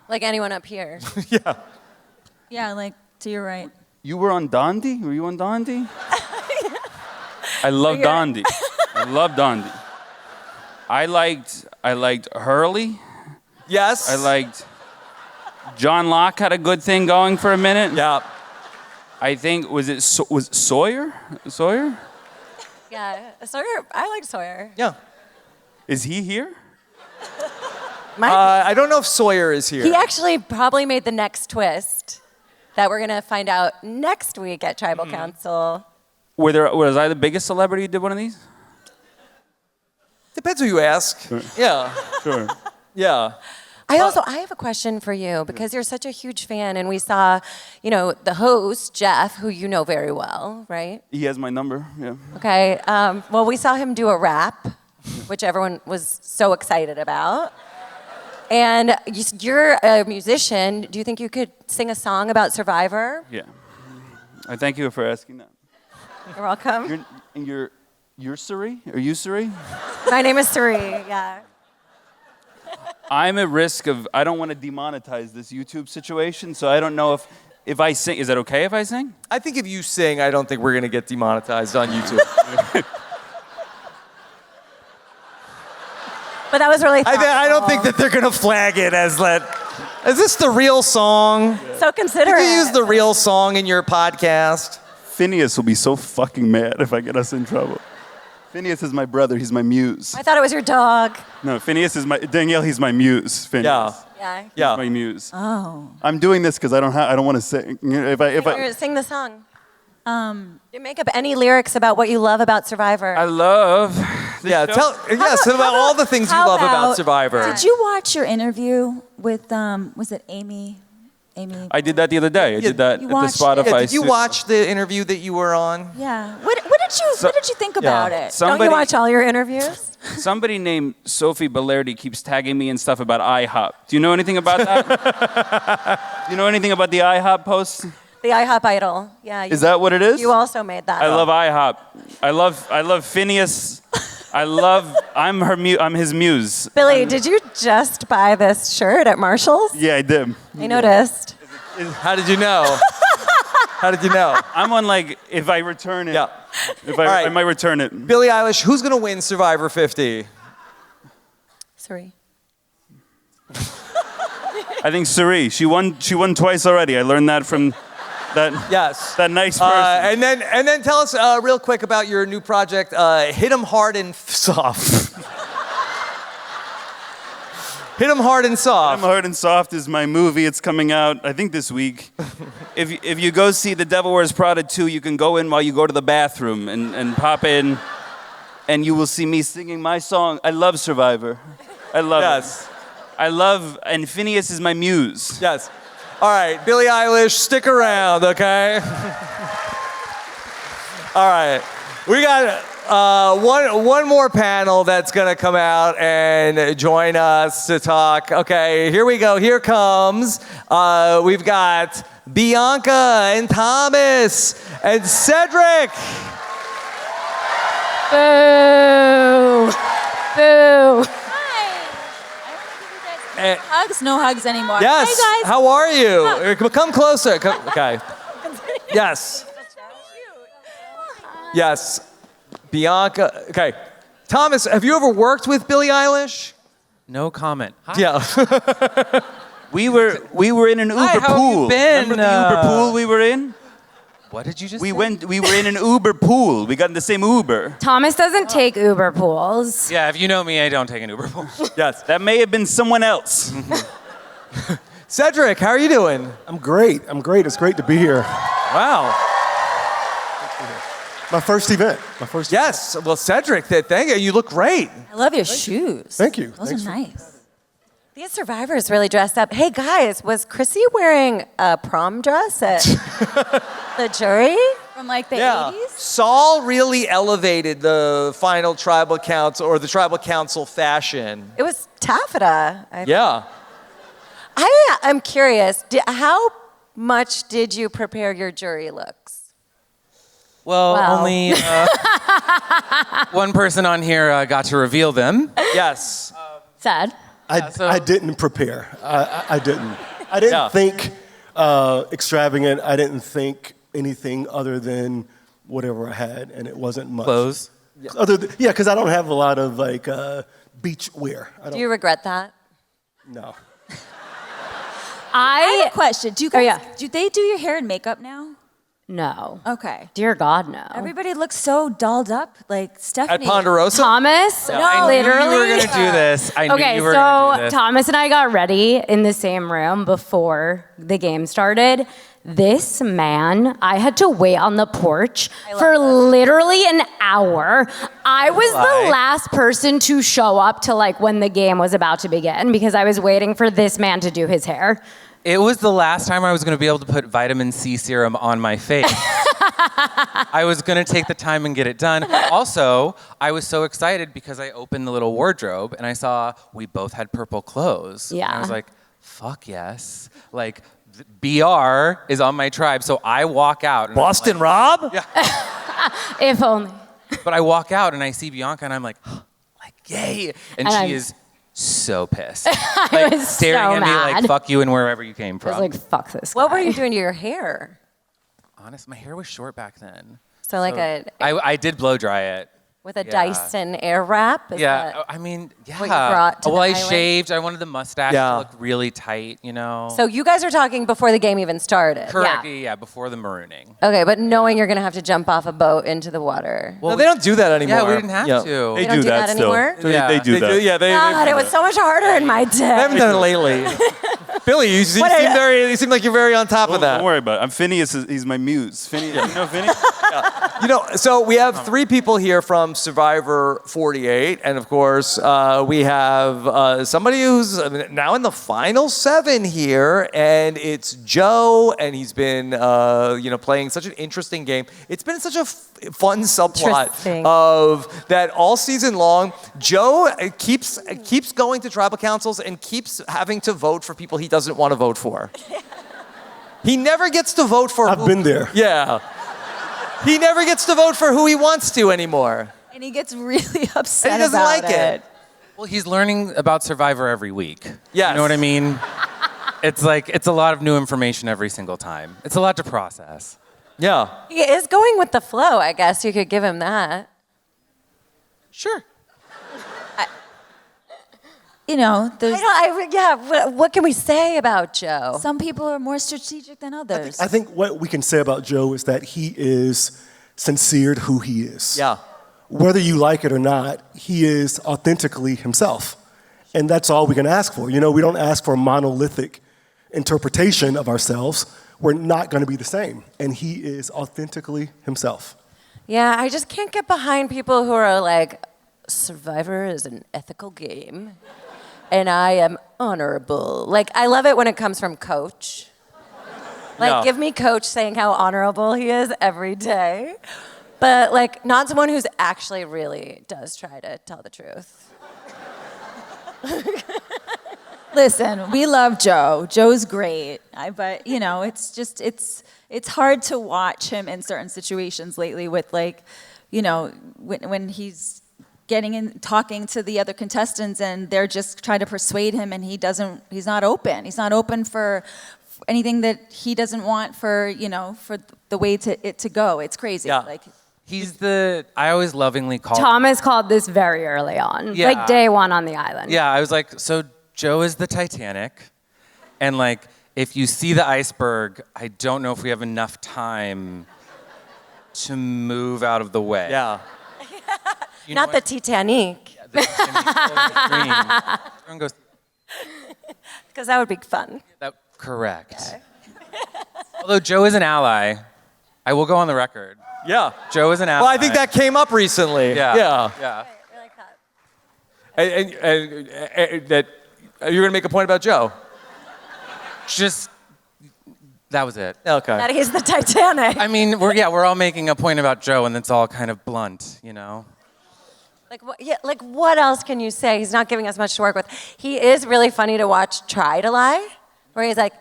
Speaker 3: Like anyone up here?
Speaker 2: Yeah.
Speaker 4: Yeah, like to your right.
Speaker 15: You were on Dondi? Were you on Dondi? I love Dondi. I love Dondi. I liked Hurley.
Speaker 2: Yes.
Speaker 15: I liked John Locke had a good thing going for a minute.
Speaker 2: Yeah.
Speaker 15: I think was it Sawyer? Sawyer?
Speaker 3: Yeah, Sawyer. I like Sawyer.
Speaker 2: Yeah.
Speaker 15: Is he here?
Speaker 2: I don't know if Sawyer is here.
Speaker 3: He actually probably made the next twist that we're gonna find out next week at Tribal Council.
Speaker 15: Was I the biggest celebrity who did one of these?
Speaker 2: Depends who you ask.
Speaker 15: Sure.
Speaker 2: Yeah.
Speaker 15: Sure.
Speaker 2: Yeah.
Speaker 3: I have a question for you because you're such a huge fan, and we saw, the host Jeff, who you know very well, right?
Speaker 15: He has my number. Yeah.
Speaker 3: Okay. Well, we saw him do a rap, which everyone was so excited about. And you're a musician. Do you think you could sing a song about Survivor?
Speaker 15: Yeah. I thank you for asking that.
Speaker 3: You're welcome.
Speaker 15: You're Cirie? Are you Cirie?
Speaker 3: My name is Cirie. Yeah.
Speaker 15: I'm at risk of, I don't want to demonetize this YouTube situation, so I don't know if I sing, is that okay if I sing?
Speaker 2: I think if you sing, I don't think we're going to get demonetized on YouTube.
Speaker 3: But that was really thoughtful.
Speaker 2: I don't think that they're going to flag it as that. Is this the real song?
Speaker 3: So consider
Speaker 2: Did you
Speaker 3: it.
Speaker 2: use the real song in your podcast?
Speaker 15: Phineas will be so fucking mad if I get us in trouble. Phineas is my brother, he's my muse.
Speaker 3: I thought it was your dog.
Speaker 15: No, Phineas is Danielle, he's my muse, Phineas.
Speaker 3: Yeah.
Speaker 15: He's my muse.
Speaker 4: Oh.
Speaker 15: I'm doing this because I don't want to sing.
Speaker 3: Sing the song. You make up any lyrics about what you love about Survivor.
Speaker 15: I love
Speaker 2: Yeah, yes, about all the things you love about Survivor.
Speaker 4: Did you watch your interview with, was it Amy?
Speaker 15: I did that the other day. I did that at the Spotify.
Speaker 2: Yeah, did you watch the interview that you were on?
Speaker 4: Yeah. What did you think about it?
Speaker 3: Don't you watch all your interviews?
Speaker 15: Somebody named Sophie Bellardi keeps tagging me in stuff about IHOP. Do you know anything about that? Do you know anything about the IHOP posts?
Speaker 3: The IHOP idol. Yeah.
Speaker 15: Is that what it is?
Speaker 3: You also made that.
Speaker 15: I love IHOP. I love Phineas. I'm his muse.
Speaker 3: Billy, did you just buy this shirt at Marshall's?
Speaker 15: Yeah, I did.
Speaker 3: I noticed.
Speaker 2: How did you know? How did you know?
Speaker 15: I'm on like, if I return it.
Speaker 2: Yeah.
Speaker 15: I might return it.
Speaker 2: Billie Eilish, who's gonna win Survivor 50?
Speaker 3: Sorry.
Speaker 15: I think Cirie. She won twice already. I learned that from that nice person.
Speaker 2: And then tell us real quick about your new project, Hit 'em Hard and Soft. Hit 'em Hard and Soft.
Speaker 15: Hit 'em Hard and Soft is my movie. It's coming out, I think, this week. If you go see The Devil Wears Prada 2, you can go in while you go to the bathroom and pop in, and you will see me singing my song. I love Survivor. I love it. I love, and Phineas is my muse.
Speaker 2: Yes. All right, Billie Eilish, stick around, okay? All right, we got one more panel that's gonna come out and join us to talk. Okay, here we go. Here comes. We've got Bianca and Thomas and Cedric.
Speaker 5: Boo! Boo!
Speaker 4: Hugs, no hugs anymore.
Speaker 2: Yes.
Speaker 4: Hey guys.
Speaker 2: How are you? Come closer. Okay. Yes. Yes. Bianca. Okay. Thomas, have you ever worked with Billie Eilish?
Speaker 16: No comment. Hi.
Speaker 2: Yeah.
Speaker 15: We were in an Uber
Speaker 16: Hi, how
Speaker 15: pool.
Speaker 16: have you been?
Speaker 15: Remember the Uber pool we were in?
Speaker 16: What did you just
Speaker 15: We
Speaker 16: say?
Speaker 15: were in an Uber pool. We got in the same Uber.
Speaker 5: Thomas doesn't take Uber pools.
Speaker 16: Yeah, if you know me, I don't take an Uber pool.
Speaker 2: Yes.
Speaker 15: That may have been someone else.
Speaker 2: Cedric, how are you doing?
Speaker 17: I'm great. It's great to be here.
Speaker 2: Wow.
Speaker 17: My first event.
Speaker 2: Yes. Well, Cedric, thank you. You look great.
Speaker 4: I love your shoes.
Speaker 17: Thank you.
Speaker 4: Those are nice.
Speaker 3: These survivors really dressed up. Hey guys, was Chrissy wearing a prom dress at the jury?
Speaker 4: From like the 80s?
Speaker 2: Saul really elevated the final tribal council or the tribal council fashion.
Speaker 3: It was taffeta.
Speaker 2: Yeah.
Speaker 3: I'm curious, how much did you prepare your jury looks?
Speaker 16: Well,
Speaker 3: Wow.
Speaker 16: only one person on here got to reveal them.
Speaker 2: Yes.
Speaker 5: Sad.
Speaker 17: I didn't prepare. I didn't. I didn't think extravagant. I didn't think anything other than whatever I had, and it wasn't much.
Speaker 16: Clothes?
Speaker 17: Yeah, because I don't have a lot of like beach wear.
Speaker 3: Do you regret that?
Speaker 17: No.
Speaker 4: I have a question. Do you guys,
Speaker 5: yeah.
Speaker 4: do they do your hair and makeup now?
Speaker 5: No.
Speaker 4: Okay.
Speaker 5: Dear God, no.
Speaker 4: Everybody looks so dolled up, like Stephanie.
Speaker 2: At Ponderosa?
Speaker 5: Thomas?
Speaker 4: No,
Speaker 16: I knew
Speaker 5: literally.
Speaker 16: you were going to do this. I knew
Speaker 5: Okay,
Speaker 16: you were going to do
Speaker 5: so
Speaker 16: this.
Speaker 5: Thomas and I got ready in the same room before the game started. This man, I had to wait on the porch for literally an hour. I was the last person to show up to like when the game was about to begin because I was waiting for this man to do his hair.
Speaker 16: It was the last time I was going to be able to put vitamin C serum on my face. I was going to take the time and get it done. Also, I was so excited because I opened the little wardrobe and I saw we both had purple clothes.
Speaker 5: Yeah.
Speaker 16: And I was like, fuck yes. Like, BR is on my tribe. So I walk out. And
Speaker 2: Boston Rob?
Speaker 16: Yeah.
Speaker 5: If only.
Speaker 16: But I walk out and I see Bianca and I'm like, yay. And she is so pissed.
Speaker 5: I was
Speaker 16: staring
Speaker 5: so
Speaker 16: at me like,
Speaker 5: mad.
Speaker 16: fuck you and wherever you came
Speaker 5: I
Speaker 16: from.
Speaker 5: was like, fuck this guy.
Speaker 3: What were you doing to your hair?
Speaker 16: Honest, my hair was short back then.
Speaker 3: So like
Speaker 16: I did blow dry it.
Speaker 3: with a Dyson Airwrap? Is
Speaker 16: Yeah,
Speaker 3: that
Speaker 16: I mean, yeah.
Speaker 3: what you brought to
Speaker 16: well,
Speaker 3: the
Speaker 16: I
Speaker 3: island?
Speaker 16: shaved. I wanted the mustache
Speaker 2: Yeah.
Speaker 16: to look really tight, you know.
Speaker 3: So you guys are talking before the game even started.
Speaker 16: Correct. Yeah, before the marooning.
Speaker 3: Okay, but knowing you're gonna have to jump off a boat into the water.
Speaker 2: No, they don't do that anymore.
Speaker 16: Yeah, we didn't have to.
Speaker 3: They don't do that anymore?
Speaker 16: Yeah.
Speaker 15: They do that.
Speaker 2: Yeah,
Speaker 3: God, it was so much harder in my day.
Speaker 2: They haven't done it lately. Billy, you seem like you're very on top of that.
Speaker 15: Don't worry about it. I'm Phineas. He's my muse. Phineas, you know Phineas?
Speaker 2: You know, so we have 3 people here from Survivor 48, and of course, we have somebody who's now in the final 7 here, and it's Joe, and he's been, playing such an interesting game. It's been such a fun subplot of that all season long. Joe keeps going to tribal councils and keeps having to vote for people he doesn't want to vote for. He never gets to vote for
Speaker 17: I've been there.
Speaker 2: Yeah. He never gets to vote for who he wants to anymore.
Speaker 4: And he gets really upset
Speaker 2: And he doesn't
Speaker 4: about
Speaker 2: like it.
Speaker 16: Well, he's learning about Survivor every week.
Speaker 2: Yes.
Speaker 16: You know what I mean? It's like, it's a lot of new information every single time. It's a lot to process.
Speaker 2: Yeah.
Speaker 3: He is going with the flow, I guess you could give him that.
Speaker 2: Sure.
Speaker 4: You know, there's
Speaker 3: what can we say about Joe?
Speaker 4: some people are more strategic than others.
Speaker 17: I think what we can say about Joe is that he is sincere to who he is.
Speaker 2: Yeah.
Speaker 17: Whether you like it or not, he is authentically himself. And that's all we can ask for. You know, we don't ask for a monolithic interpretation of ourselves. We're not going to be the same. And he is authentically himself.
Speaker 3: Yeah, I just can't get behind people who are like, Survivor is an ethical game, and I am honorable. Like, I love it when it comes from Coach. Like,
Speaker 2: No.
Speaker 3: give me Coach saying how honorable he is every day. But, like, not someone who's actually really does try to tell the truth.
Speaker 4: Listen, we love Joe. Joe's great. But, you know, it's just, it's hard to watch him in certain situations lately with, like, you know, when he's getting in, talking to the other contestants and they're just trying to persuade him and he's not open. He's not open for anything that he doesn't want for, you know, for the way to go. It's crazy.
Speaker 16: Yeah.
Speaker 4: Like,
Speaker 16: I always lovingly call
Speaker 18: Thomas called this very early on,
Speaker 16: Yeah.
Speaker 18: like day one on the island.
Speaker 16: Yeah, I was like, so Joe is the Titanic, and like, if you see the iceberg, I don't know if we have enough time to move out of the way.
Speaker 2: Yeah.
Speaker 3: Not the Titanic.
Speaker 16: Everyone goes,
Speaker 3: Because that would be fun.
Speaker 16: correct. Okay. Although Joe is an ally, I will go on the record.
Speaker 2: Yeah.
Speaker 16: Joe is an ally.
Speaker 2: Well, I think that came up recently.
Speaker 16: Yeah.
Speaker 2: Yeah.
Speaker 16: Yeah.
Speaker 2: And that you're going to make a point about Joe?
Speaker 16: Just, that was it.
Speaker 2: Okay.
Speaker 3: That he's the Titanic.
Speaker 16: I mean, we're all making a point about Joe, and it's all kind of blunt, you know?
Speaker 3: Like what else can you say? He's not giving us much to work with. He is really funny to watch try to lie, where he's like,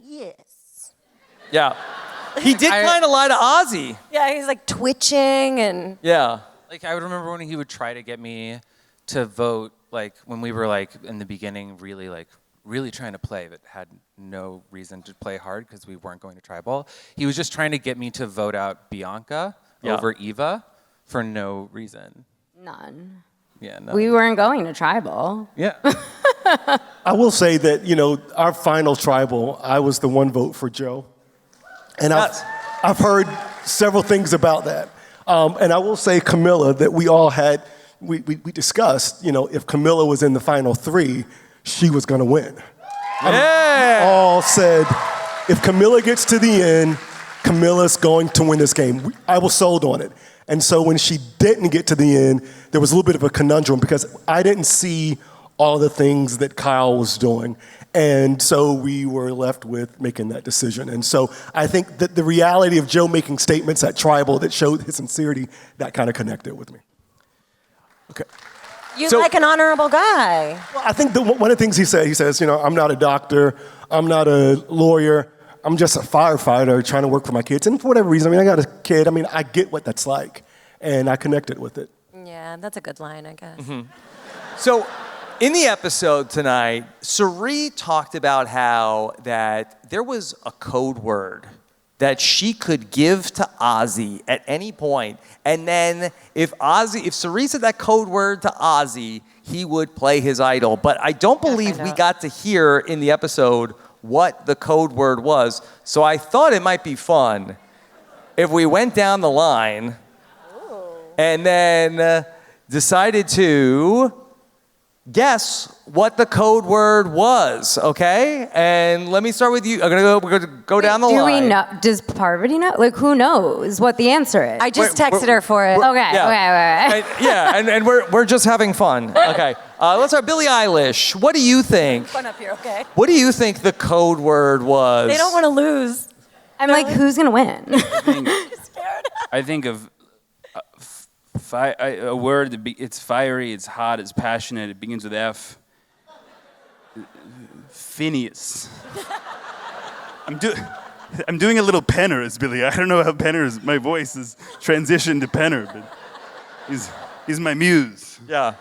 Speaker 3: yes.
Speaker 2: Yeah. He did kind of lie to Ozzy.
Speaker 3: Yeah, he's like twitching and.
Speaker 2: Yeah.
Speaker 16: Like, I would remember when he would try to get me to vote, like, when we were, like, in the beginning, really trying to play, but had no reason to play hard because we weren't going to tribal. He was just trying to get me to vote out Bianca over Eva for no reason.
Speaker 18: None.
Speaker 16: Yeah, no.
Speaker 18: We weren't going to tribal.
Speaker 16: Yeah.
Speaker 17: I will say that, you know, our final tribal, I was the one vote for Joe. And I've heard several things about that. And I will say, Camilla, that we all had, we discussed, you know, if Camilla was in the final three, she was going to win.
Speaker 2: Yeah.
Speaker 17: We all said, if Camilla gets to the end, Camilla's going to win this game. I was sold on it. And so when she didn't get to the end, there was a little bit of a conundrum because I didn't see all the things that Kyle was doing. And so we were left with making that decision. And so I think that the reality of Joe making statements at Tribal that showed his sincerity, that kind of connected with me. Okay.
Speaker 3: You're like an honorable guy.
Speaker 17: Well, I think one of the things he says, you know, I'm not a doctor, I'm not a lawyer, I'm just a firefighter trying to work for my kids. And for whatever reason, I mean, I got a kid, I mean, I get what that's like. And I connected with it.
Speaker 3: Yeah, that's a good line, I guess.
Speaker 2: Mm-hmm. So, in the episode tonight, Cirie talked about how that there was a code word that she could give to Ozzy at any point, and then if Cirie said that code word to Ozzy, he would play his idol. But I don't believe we got to hear in the episode what the code word was. So I thought it might be fun if we went down the line and then decided to guess what the code word was, okay? And let me start with you. We're gonna go down the line.
Speaker 18: Do we know? Does Parvati know? Like, who knows what the answer is?
Speaker 3: I just texted her for it.
Speaker 18: Okay.
Speaker 2: And we're just having fun. Okay. Let's start. Billie Eilish. What do you think?
Speaker 3: Fun up here, okay?
Speaker 2: What do you think the code word was?
Speaker 3: They don't want to lose.
Speaker 18: I'm like, who's gonna win?
Speaker 15: I think of a word. It's fiery. It's hot. It's passionate. It begins with F. Phineas. I'm doing a little Penners, Billy. I don't know how Penners, my voice has transitioned to Penner, but he's my muse.
Speaker 2: Yeah.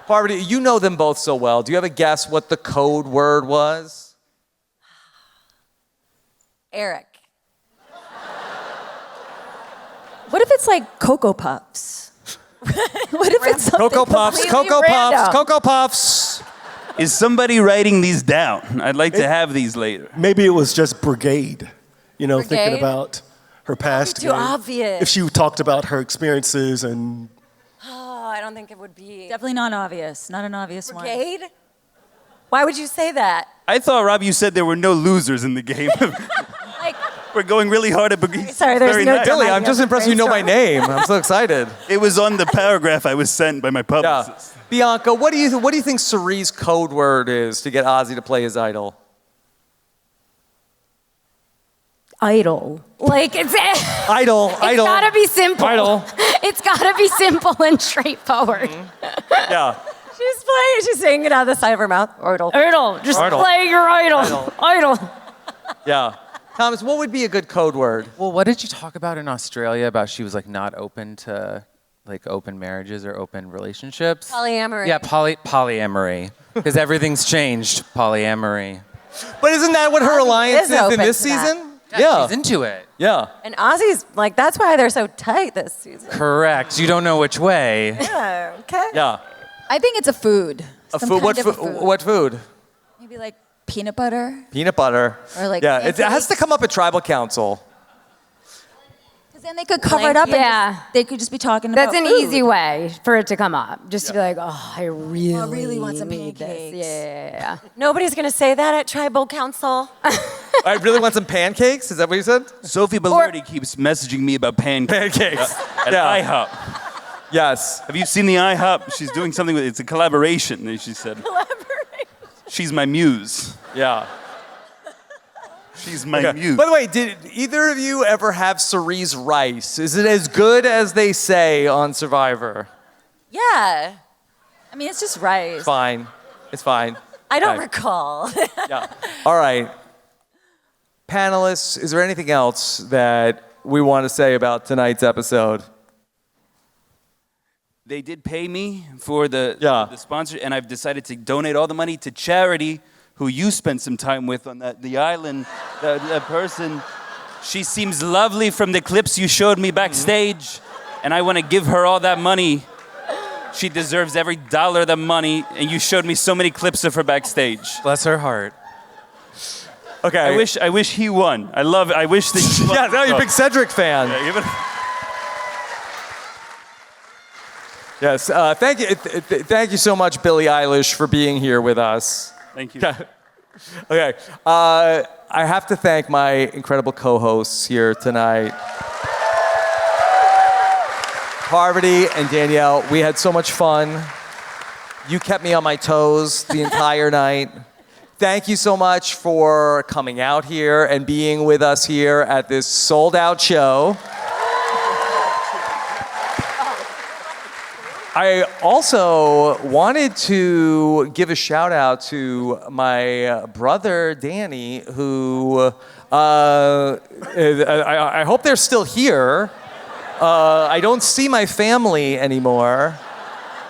Speaker 2: Parvati, you know them both so well. Do you have a guess what the code word was?
Speaker 3: Eric.
Speaker 4: What if it's like Cocoa Puffs? What if it's something
Speaker 2: Cocoa Puffs,
Speaker 4: completely
Speaker 2: Cocoa Puffs,
Speaker 4: random?
Speaker 2: Cocoa Puffs.
Speaker 15: Is somebody writing these down? I'd like to have these later.
Speaker 17: Maybe it was just Brigade, thinking
Speaker 3: Brigade?
Speaker 17: about her past.
Speaker 3: Too obvious.
Speaker 17: If she talked about her experiences and
Speaker 3: Oh, I don't think it would be.
Speaker 4: Definitely not obvious. Not an obvious one.
Speaker 3: Brigade? Why would you say that?
Speaker 15: I thought, Rob, you said there were no losers in the game.
Speaker 3: Like,
Speaker 15: We're going really hard at Brigade.
Speaker 3: sorry, there's
Speaker 15: Very
Speaker 3: no
Speaker 15: nice.
Speaker 2: Billy, I'm just impressed you know my name. I'm so excited.
Speaker 15: It was on the paragraph I was sent by my publicist.
Speaker 2: Bianca, what do you think Cirie's code word is to get Ozzy to play his idol?
Speaker 18: Idol. Like it's
Speaker 2: Idol.
Speaker 18: It's gotta be simple.
Speaker 2: Idol.
Speaker 18: It's gotta be simple and straightforward.
Speaker 2: Yeah.
Speaker 3: She's saying it out of the side of her mouth. Idol.
Speaker 18: Idol. Just
Speaker 2: Idol.
Speaker 18: play your idol. Idol.
Speaker 2: Yeah. Thomas, what would be a good code word?
Speaker 16: Well, what did you talk about in Australia about she was like not open to like open marriages or open relationships?
Speaker 3: Polyamory.
Speaker 16: Yeah, polyamory. Because everything's changed. Polyamory.
Speaker 2: But isn't that what her alliance
Speaker 3: is
Speaker 2: is in
Speaker 3: open
Speaker 2: this
Speaker 3: to that.
Speaker 2: season?
Speaker 16: Yeah, she's into it.
Speaker 2: Yeah.
Speaker 3: And Ozzy's like, that's why they're so tight this season.
Speaker 16: Correct. You don't know which way.
Speaker 3: Yeah, okay.
Speaker 2: Yeah.
Speaker 4: I think it's a food.
Speaker 2: A
Speaker 4: Some
Speaker 2: food.
Speaker 4: kind
Speaker 2: What
Speaker 4: of a
Speaker 2: food? What food?
Speaker 4: Maybe like peanut butter.
Speaker 2: Peanut butter.
Speaker 4: Or like
Speaker 2: yeah, it has
Speaker 4: pancakes.
Speaker 2: to come up at tribal council.
Speaker 4: Because then they could cover it up
Speaker 18: Yeah.
Speaker 4: and they could just be talking
Speaker 18: That's
Speaker 4: about
Speaker 18: an
Speaker 4: food.
Speaker 18: easy way for it to come up. Just to be like, oh, I really
Speaker 4: want some
Speaker 18: need
Speaker 4: pancakes.
Speaker 18: this. Yeah.
Speaker 3: Nobody's gonna say that at tribal council.
Speaker 2: I really want some pancakes. Is that what you said?
Speaker 15: Sophie Bellardi keeps messaging me about pancakes.
Speaker 2: Pancakes.
Speaker 15: At
Speaker 2: Yeah.
Speaker 15: IHOP.
Speaker 2: Yes.
Speaker 15: Have you seen the IHOP? She's doing something with it's a collaboration, she said. She's my muse.
Speaker 2: Yeah.
Speaker 15: She's my muse.
Speaker 2: By the way, did either of you ever have Cirie's rice? Is it as good as they say on Survivor?
Speaker 4: Yeah. I mean, it's just rice.
Speaker 2: It's fine. It's fine.
Speaker 3: I don't
Speaker 2: Okay.
Speaker 3: recall.
Speaker 2: Yeah. All right. Panelists, is there anything else that we want to say about tonight's episode?
Speaker 15: They did pay me for the sponsor, and I've decided to donate all the money to charity, who you spent some time with on the island. That person, she seems lovely from the clips you showed me backstage, and I want to give her all that money. She deserves every dollar of the money, and you showed me so many clips of her backstage.
Speaker 16: Bless her heart.
Speaker 2: Okay.
Speaker 15: I wish he won. I wish that he won.
Speaker 2: Yeah, no, you're a big Cedric fan.
Speaker 15: Yeah, give it-
Speaker 2: Yes. Thank you. Thank you so much, Billie Eilish, for being here with us.
Speaker 15: Thank you.
Speaker 2: Okay. I have to thank my incredible co-hosts here tonight. Parvati and Danielle, we had so much fun. You kept me on my toes the entire night. Thank you so much for coming out here and being with us here at this sold-out show. I also wanted to give a shout out to my brother Danny, who I hope they're still here. I don't see my family anymore.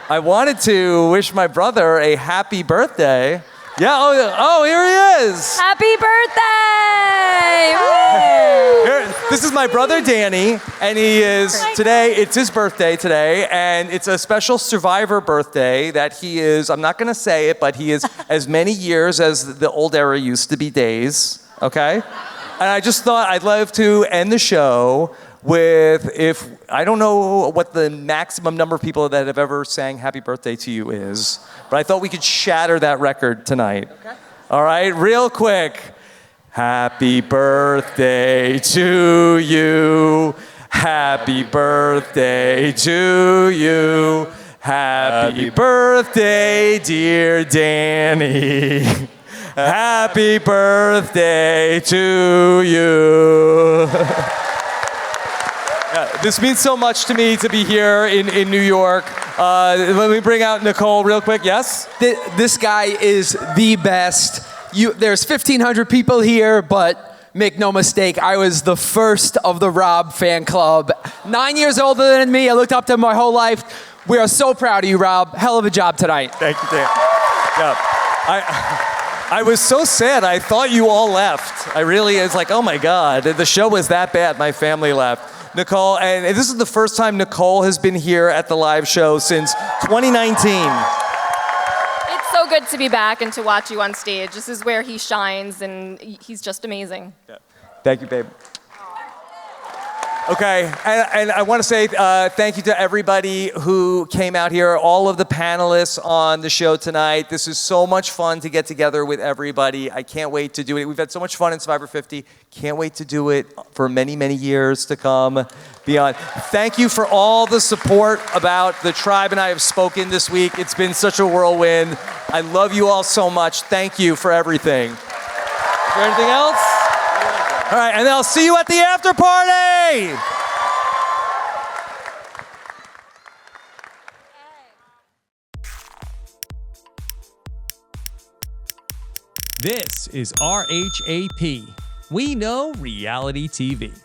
Speaker 2: I wanted to wish my brother a happy birthday. Yeah, oh, here he is.
Speaker 18: Happy birthday!
Speaker 2: Here, this is my brother Danny, and he is today, it's his birthday today, and it's a special Survivor birthday that he is, I'm not gonna say it, but he is as many years as the old era used to be days, okay? And I just thought I'd love to end the show with, I don't know what the maximum number of people that have ever sang happy birthday to you is, but I thought we could shatter that record tonight. Okay. All right, real quick. Happy birthday to you. Happy birthday to you. Happy birthday, dear Danny. Happy birthday to you. This means so much to me to be here in New York. Let me bring out Nicole real quick. Yes?
Speaker 19: This guy is the best. There's 1,500 people here, but make no mistake, I was the first of the Rob fan club. 9 years older than me, I looked up to him my whole life. We are so proud of you, Rob. Hell of a job tonight.
Speaker 2: Thank you, Dan. Yeah. I was so sad. I thought you all left. I really, it's like, oh my God, the show was that bad. My family left. Nicole, and this is the first time Nicole has been here at the live show since 2019.
Speaker 1: It's so good to be back and to watch you on stage. This is where he shines, and he's just amazing.
Speaker 2: Yeah. Thank you, babe. Okay, and I want to say thank you to everybody who came out here, all of the panelists on the show tonight. This is so much fun to get together with everybody. I can't wait to do it. We've had so much fun in Survivor 50. Can't wait to do it for many, many years to come beyond. Thank you for all the support about the tribe and I have spoken this week. It's been such a whirlwind. I love you all so much. Thank you for everything. Is there anything else? All right, and I'll see you at the after party.
Speaker 20: This is RHAP. We know reality TV.